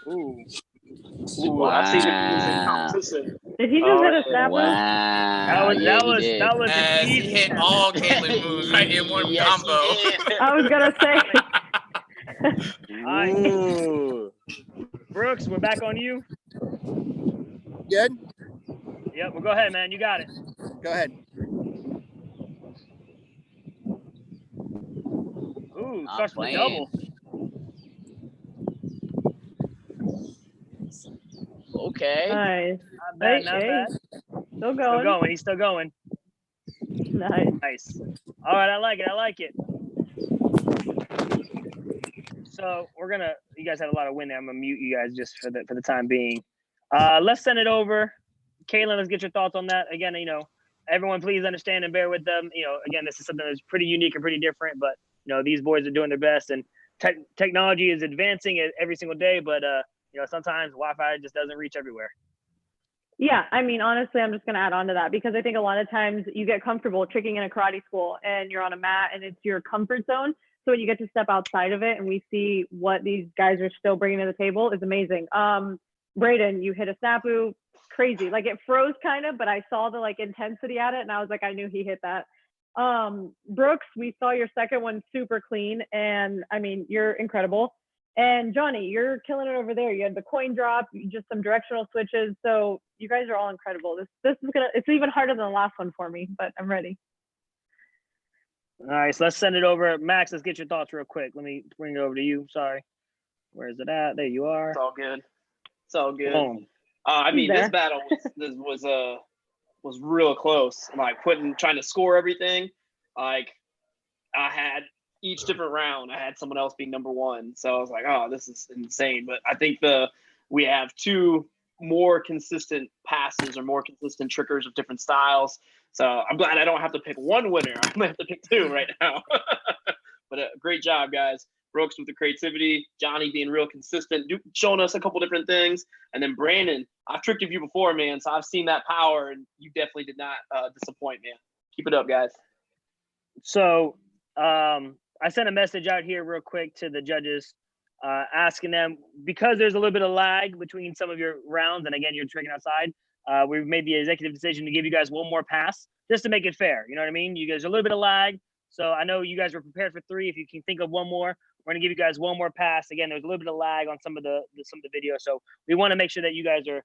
Ooh. Ooh, Wow. I see the competition. Did he just hit a snap move? Wow. That was an He easy hit all Caitlyn moves right in one combo. I was gonna say. All right. Brooks, we're back on you. Good? Yep, well, go ahead, man. You got it. Go ahead. Ooh, starts with a double. Okay. Nice. Not bad, not bad. Still going. Still going. He's still going. Nice. Nice. All right, I like it. I like it. So we're gonna. You guys had a lot of wind there. I'm gonna mute you guys just for the time being. Let's send it over. Caitlin, let's get your thoughts on that. Again, you know, everyone please understand and bear with them. You know, again, this is something that's pretty unique and pretty different, but you know, these boys are doing their best, and technology is advancing every single day. But you know, sometimes Wi-Fi just doesn't reach everywhere. Yeah, I mean, honestly, I'm just going to add on to that because I think a lot of times you get comfortable tricking in a karate school and you're on a mat and it's your comfort zone. So when you get to step outside of it and we see what these guys are still bringing to the table is amazing. Braden, you hit a snafu, crazy. Like it froze kind of, but I saw the like intensity at it and I was like, I knew he hit that. Brooks, we saw your second one super clean and I mean, you're incredible. And Johnny, you're killing it over there. You had the coin drop, just some directional switches. So you guys are all incredible. This is it's even harder than the last one for me, but I'm ready. All right, so let's send it over. Max, let's get your thoughts real quick. Let me bring it over to you. Sorry. Where is it at? There you are. It's all good. It's all good. Boom. I mean, this battle was real close. Like trying to score everything. Like I had each different round, I had someone else be number 1. So I was like, oh, this is insane. But I think we have 2 more consistent passes or more consistent triggers of different styles. So I'm glad I don't have to pick one winner. I'm gonna have to pick 2 right now. But great job, guys. Brooks with the creativity, Johnny being real consistent, showing us a couple different things, and then Brandon. I've tricked you before, man. So I've seen that power, and you definitely did not disappoint, man. Keep it up, guys. So I sent a message out here real quick to the judges, asking them, because there's a little bit of lag between some of your rounds, and again, you're tricking outside, we've made the executive decision to give you guys one more pass, just to make it fair. You know what I mean? You guys are a little bit of lag. So I know you guys were prepared for 3. If you can think of one more, we're gonna give you guys one more pass. Again, there's a little bit of lag on some of the video. So we want to make sure that you guys are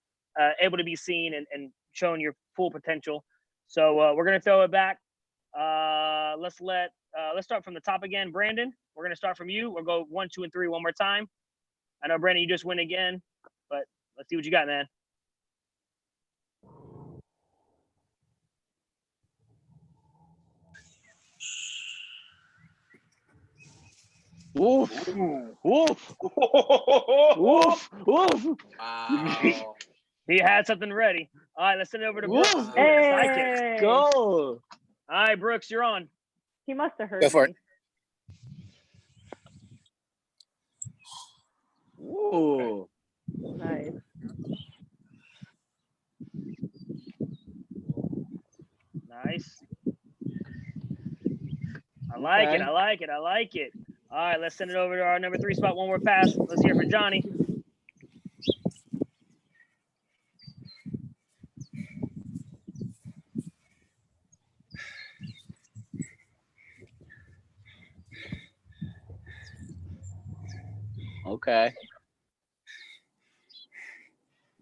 able to be seen and shown your full potential. So we're gonna throw it back. Let's start from the top again. Brandon, we're gonna start from you. We'll go 1, 2, and 3 one more time. I know Brandon, you just win again, but let's see what you got, man. Woof. Woof. Woof. Woof. Wow. He had something ready. All right, let's send it over to Brooks. Hey. Go. All right, Brooks, you're on. He must have heard Go for it. Ooh. Nice. Nice. I like it. I like it. I like it. All right, let's send it over to our number 3 spot. One more pass. Let's hear it for Johnny. Okay.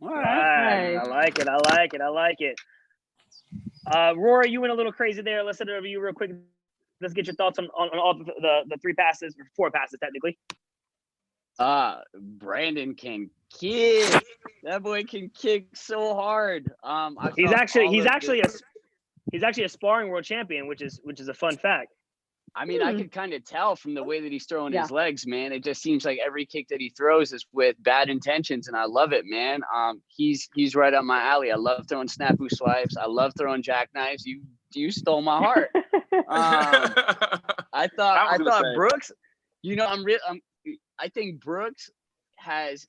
All right. I like it. I like it. I like it. Rory, you went a little crazy there. Let's send it over to you real quick. Let's get your thoughts on all the 3 passes, or 4 passes technically. Brandon can kick. That boy can kick so hard. He's actually a sparring world champion, which is a fun fact. I mean, I could kind of tell from the way that he's throwing his legs, man. It just seems like every kick that he throws is with bad intentions, and I love it, man. He's right up my alley. I love throwing snafu swipes. I love throwing jackknives. You stole my heart. I thought Brooks. You know, I think Brooks has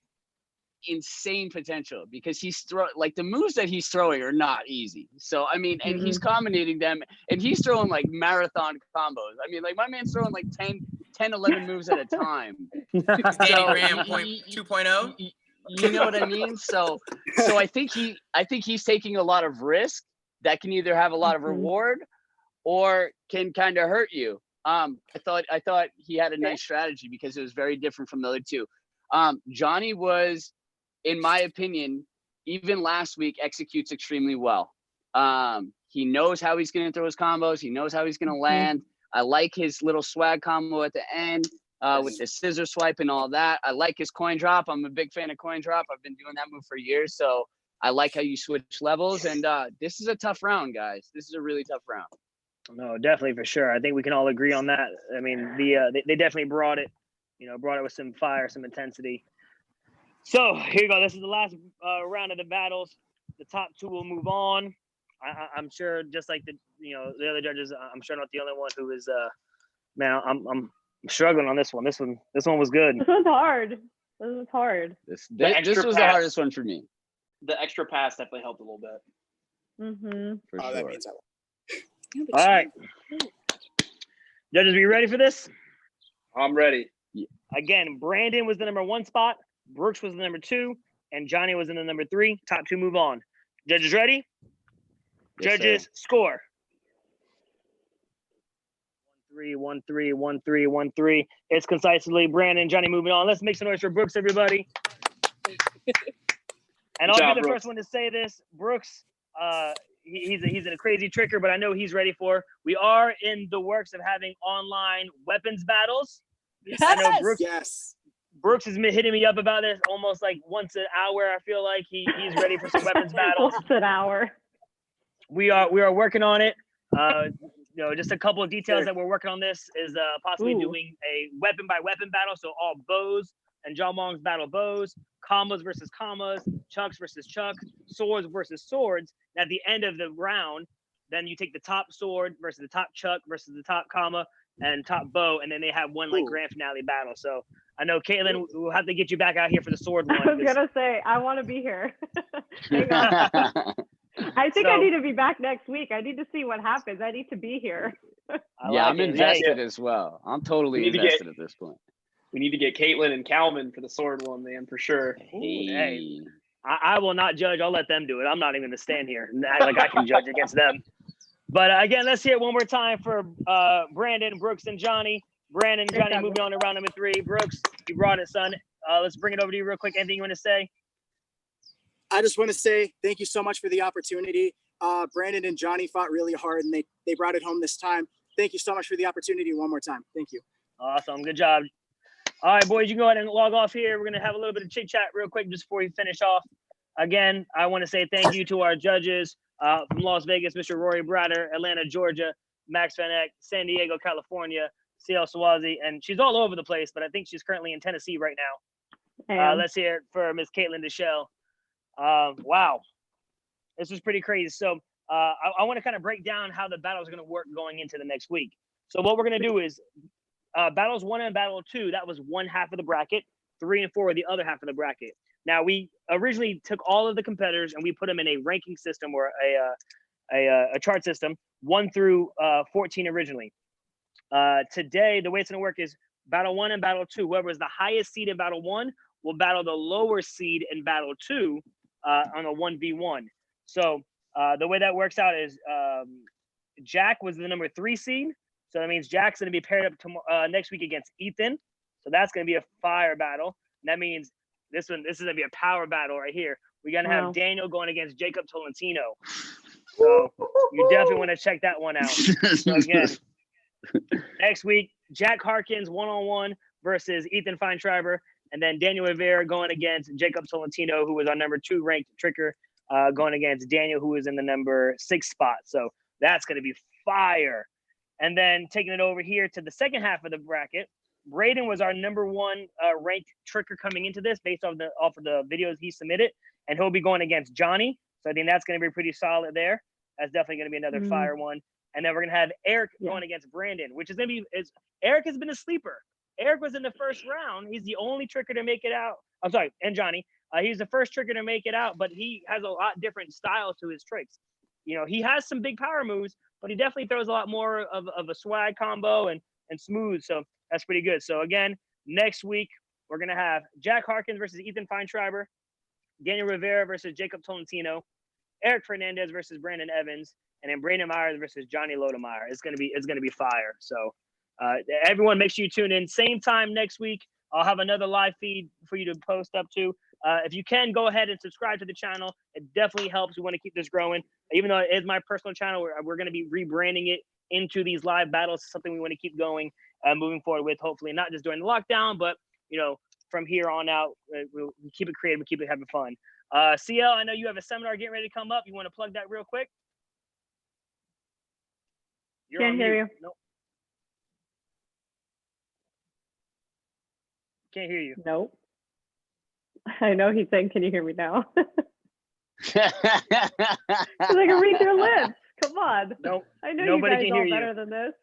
insane potential because he's the moves that he's throwing are not easy. So I mean, and he's combinating them, and he's throwing like marathon combos. I mean, like my man's throwing like 10, 11 moves at a time. Danny Graham 2.0. You know what I mean? So I think he's taking a lot of risk that can either have a lot of reward or can kind of hurt you. I thought he had a nice strategy because it was very different from the other two. Johnny was, in my opinion, even last week, executes extremely well. He knows how he's going to throw his combos. He knows how he's going to land. I like his little swag combo at the end with the scissor swipe and all that. I like his coin drop. I'm a big fan of coin drop. I've been doing that move for years. So I like how you switch levels. And this is a tough round, guys. This is a really tough round. No, definitely for sure. I think we can all agree on that. I mean, they definitely brought it with some fire, some intensity. So here you go. This is the last round of the battles. The top two will move on. I'm sure, just like the other judges, I'm sure I'm not the only one who is. Man, I'm struggling on this one. This one was good. This one's hard. This was hard. This was the hardest one for me. The extra pass definitely helped a little bit. For sure. That means that. All right, judges, are you ready for this? I'm ready. Again, Brandon was the number 1 spot, Brooks was the number 2, and Johnny was in the number 3. Top 2 move on. Judges ready? Yes, Judges, sir. score. 1-3, 1-3, 1-3, 1-3. It's concisely Brandon, Johnny moving on. Let's make some noise for Brooks, everybody. And I'll be the first one to say this. Brooks, he's a crazy tricker, but I know he's ready for. We are in the works of having online weapons battles. Yes. I know Brooks. Yes. Brooks has been hitting me up about this almost like once an hour. I feel like he's ready for some weapons battles. Once an hour. We are working on it. Just a couple of details that we're working on. This is possibly doing a weapon by weapon battle. So all bows and Jamongs battle bows, commas versus commas, chucks versus chucks, swords versus swords. And at the end of the round, then you take the top sword versus the top chuck versus the top comma and top bow, and then they have one grand finale battle. So I know Caitlin, we'll have to get you back out here for the sword one. I was gonna say I want to be here. Hang on. I think I need to be back next week. I need to see what happens. I need to be here. I'm invested as well. I'm totally invested at this point. We need to get Caitlin and Calvin for the sword one, man, for sure. Hey, I will not judge. I'll let them do it. I'm not even going to stand here and act like I can judge against them. But again, let's hear it one more time for Brandon, Brooks, and Johnny. Brandon, Johnny, moving on to round number 3. Brooks, you brought it, son. Let's bring it over to you real quick. Anything you want to say? I just want to say thank you so much for the opportunity. Brandon and Johnny fought really hard, and they brought it home this time. Thank you so much for the opportunity one more time. Thank you. Awesome. Good job. All right, boys, you can go ahead and log off here. We're going to have a little bit of chit-chat real quick just before we finish off. Again, I want to say thank you to our judges from Las Vegas, Mr. Rory Brader, Atlanta, Georgia, Max Van Eck, San Diego, California, CL Swazi, and she's all over the place, but I think she's currently in Tennessee right now. Let's hear it for Miss Caitlin Deschelle. Wow, this was pretty crazy. So I want to kind of break down how the battles are going to work going into the next week. So what we're going to do is battles 1 and battle 2, that was one half of the bracket. 3 and 4 were the other half of the bracket. Now we originally took all of the competitors and we put them in a ranking system or a chart system, 1 through 14 originally. Today, the way it's going to work is battle 1 and battle 2. Whoever is the highest seed in battle 1 will battle the lower seed in battle 2 on a 1v1. So the way that works out is Jack was the number 3 seed. So that means Jack's going to be paired up next week against Ethan. So that's going to be a fire battle. And that means this is going to be a power battle right here. We're going to have Daniel going against Jacob Tolentino. So you definitely want to check that one out. So again, next week, Jack Harkins 1-on-1 versus Ethan Fineshriber. And then Daniel Rivera going against Jacob Tolentino, who was our number 2 ranked tricker, going against Daniel, who is in the number 6 spot. So that's going to be fire. And then taking it over here to the second half of the bracket, Braden was our number 1 ranked tricker coming into this based off of the videos he submitted. And he'll be going against Johnny. So I think that's going to be pretty solid there. That's definitely going to be another fire one. And then we're going to have Erik going against Brandon, which is going to be – Erik has been a sleeper. Erik was in the first round. He's the only tricker to make it out I'm sorry, and Johnny. He's the first tricker to make it out, but he has a lot different style to his tricks. You know, he has some big power moves, but he definitely throws a lot more of a swag combo and smooth. So that's pretty good. So again, next week we're gonna have Jack Harkins versus Ethan Fineshriber, Daniel Rivera versus Jacob Tolentino, Erik Fernandez versus Brandon Evans, and then Braden Meyer versus Johnny Lodemeier. It's gonna be fire. So everyone, make sure you tune in. Same time next week. I'll have another live feed for you to post up to. If you can, go ahead and subscribe to the channel. It definitely helps. We want to keep this growing. Even though it is my personal channel, we're going to be rebranding it into these live battles. Something we want to keep going, moving forward with. Hopefully, not just during the lockdown, but from here on out, we'll keep it creative, we'll keep it having fun. CL, I know you have a seminar getting ready to come up. You want to plug that real quick? Can't hear you. Nope. Can't hear you. Nope. I know he's saying, "Can you hear me now?" Because I can read your lips. Come on. Nope. I know Nobody you guys can hear all you. better than this.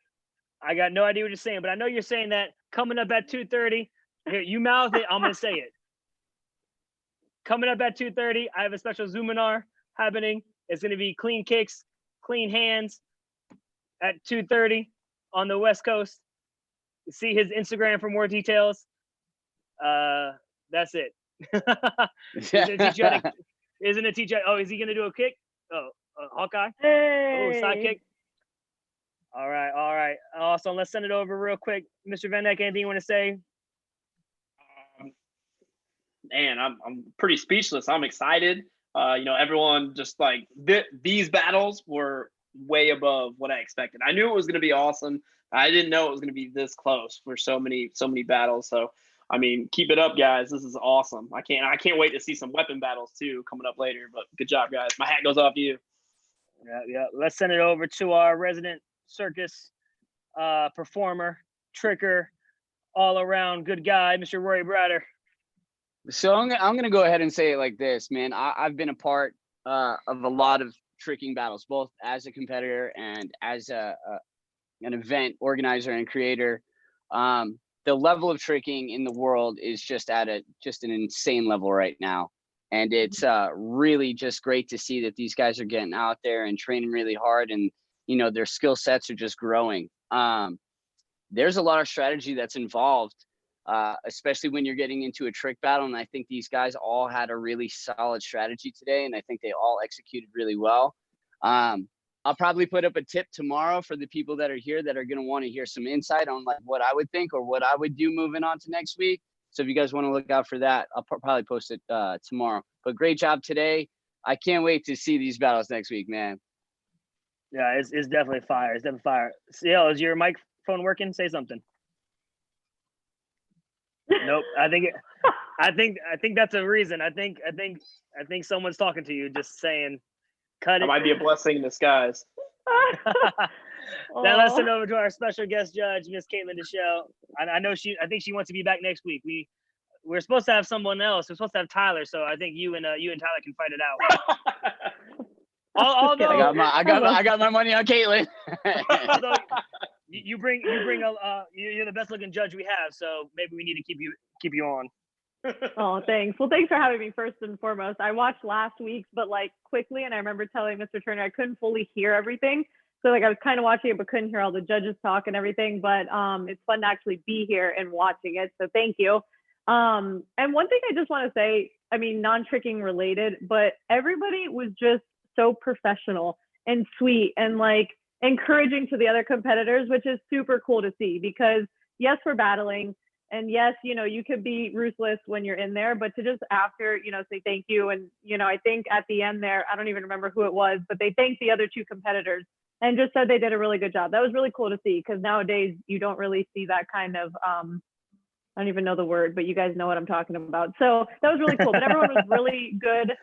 I got no idea what you're saying, but I know you're saying that coming up at 2:30. Here, you mouth it. I'm gonna say it. Coming up at 2:30, I have a special Zoominar happening. It's gonna be clean kicks, clean hands at 2:30 on the West Coast. See his Instagram for more details. That's it. Isn't it teach you? Oh, is he gonna do a kick? Oh, Hawkeye. Hey. Oh, side kick. All right. Awesome. Let's send it over real quick. Mr. Van Eck, anything you want to say? Man, I'm pretty speechless. I'm excited. Everyone just like these battles were way above what I expected. I knew it was going to be awesome. I didn't know it was going to be this close for so many battles. So, I mean, keep it up, guys. This is awesome. I can't wait to see some weapon battles too coming up later. But good job, guys. My hat goes off to you. Yeah. Let's send it over to our resident circus performer, tricker, all around good guy, Mr. Rory Brader. So I'm gonna go ahead and say it like this, man. I've been a part of a lot of tricking battles, both as a competitor and as an event organizer and creator. The level of tricking in the world is just at an insane level right now, and it's really just great to see that these guys are getting out there and training really hard, and their skill sets are just growing. There's a lot of strategy that's involved. Especially when you're getting into a trick battle. And I think these guys all had a really solid strategy today, and I think they all executed really well. I'll probably put up a tip tomorrow for the people that are here that are going to want to hear some insight on like what I would think or what I would do moving on to next week. So if you guys want to look out for that, I'll probably post it tomorrow. But great job today. I can't wait to see these battles next week, man. Yeah, it's definitely fire. It's definitely fire. CL, is your microphone working? Say something. Nope. I think that's a reason. I think someone's talking to you, just saying, cut it. It might be a blessing in disguise. Now let's send over to our special guest judge, Miss Caitlin Deschelle. I think she wants to be back next week. We're supposed to have someone else. We're supposed to have Tyler, so I think you and Tyler can fight it out. Although I got my money on Caitlin. Although you bring you're the best looking judge we have, so maybe we need to keep you on. Oh, thanks. Well, thanks for having me first and foremost. I watched last week's, but like quickly, and I remember telling Mr. Turner I couldn't fully hear everything. So like I was kind of watching it, but couldn't hear all the judges talk and everything. But it's fun to actually be here and watching it. So thank you. And one thing I just want to say, I mean, non-tricking related, but everybody was just so professional and sweet and like encouraging to the other competitors, which is super cool to see because yes, we're battling. And yes, you could be ruthless when you're in there, but to just after, say thank you. And, I think at the end there, I don't even remember who it was, but they thanked the other two competitors and just said they did a really good job. That was really cool to see because nowadays you don't really see that kind of, I don't even know the word, but you guys know what I'm talking about. So that was really cool, but everyone was really good.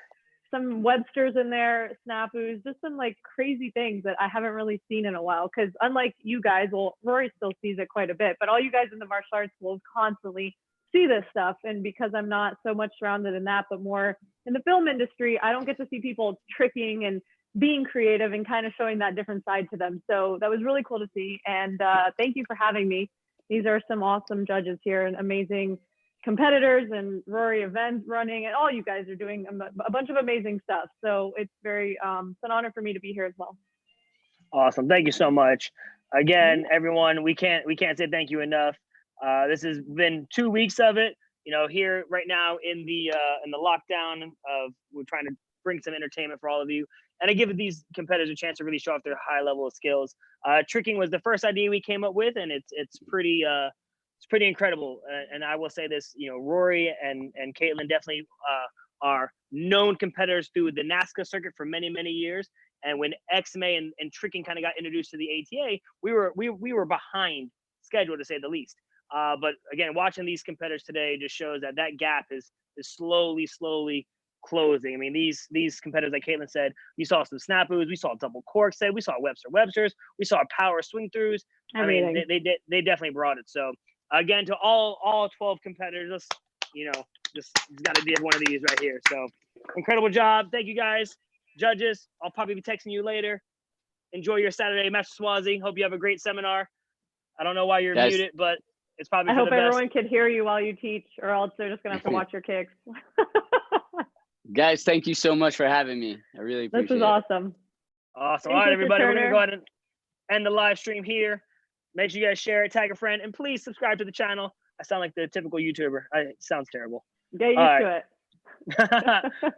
Some Websters in there, snafus, just some like crazy things that I haven't really seen in a while. Because unlike you guys, well, Rory still sees it quite a bit, but all you guys in the martial arts will constantly see this stuff. And because I'm not so much surrounded in that, but more in the film industry, I don't get to see people tricking and being creative and kind of showing that different side to them. So that was really cool to see. And thank you for having me. These are some awesome judges here and amazing competitors and Rory events running, and all you guys are doing a bunch of amazing stuff. So it's very it's an honor for me to be here as well. Awesome. Thank you so much. Again, everyone, we can't say thank you enough. This has been 2 weeks of it. You know, here right now in the lockdown of we're trying to bring some entertainment for all of you and to give these competitors a chance to really show off their high level of skills. Tricking was the first idea we came up with, and it's pretty incredible. And I will say this, you know, Rory and Caitlin definitely are known competitors through the NASCAR circuit for many, many years. And when XMA and tricking kind of got introduced to the ATA, we were behind schedule, to say the least. But again, watching these competitors today just shows that gap is slowly closing. I mean, these competitors, like Caitlin said, we saw some snapus, we saw double cork set, we saw Websters, we saw power swing throughs. I mean, they definitely brought it. So again, to all 12 competitors, just got to give one of these right here. So incredible job. Thank you guys. Judges, I'll probably be texting you later. Enjoy your Saturday match, Swazi. Hope you have a great seminar. I don't know why you're muted, but it's probably I for hope the best. everyone can hear you while you teach, or else they're just gonna have to watch your kicks. Guys, thank you so much for having me. I really appreciate it. This is awesome. Awesome. All right, everybody, we're gonna go ahead and end the live stream here. Make sure you guys share it, tag a friend, and please subscribe to the channel. I sound like the typical YouTuber. It sounds terrible. Get used to it.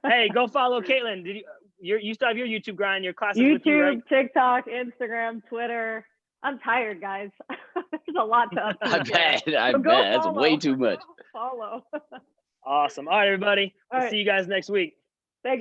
Hey, go follow Caitlin. You still have your YouTube grind, your classes YouTube, with you, right? TikTok, Instagram, Twitter. I'm tired, guys. There's a lot to update. I bet. That's way too much. Follow. Awesome. All right, everybody. We'll see you guys next week. Thanks.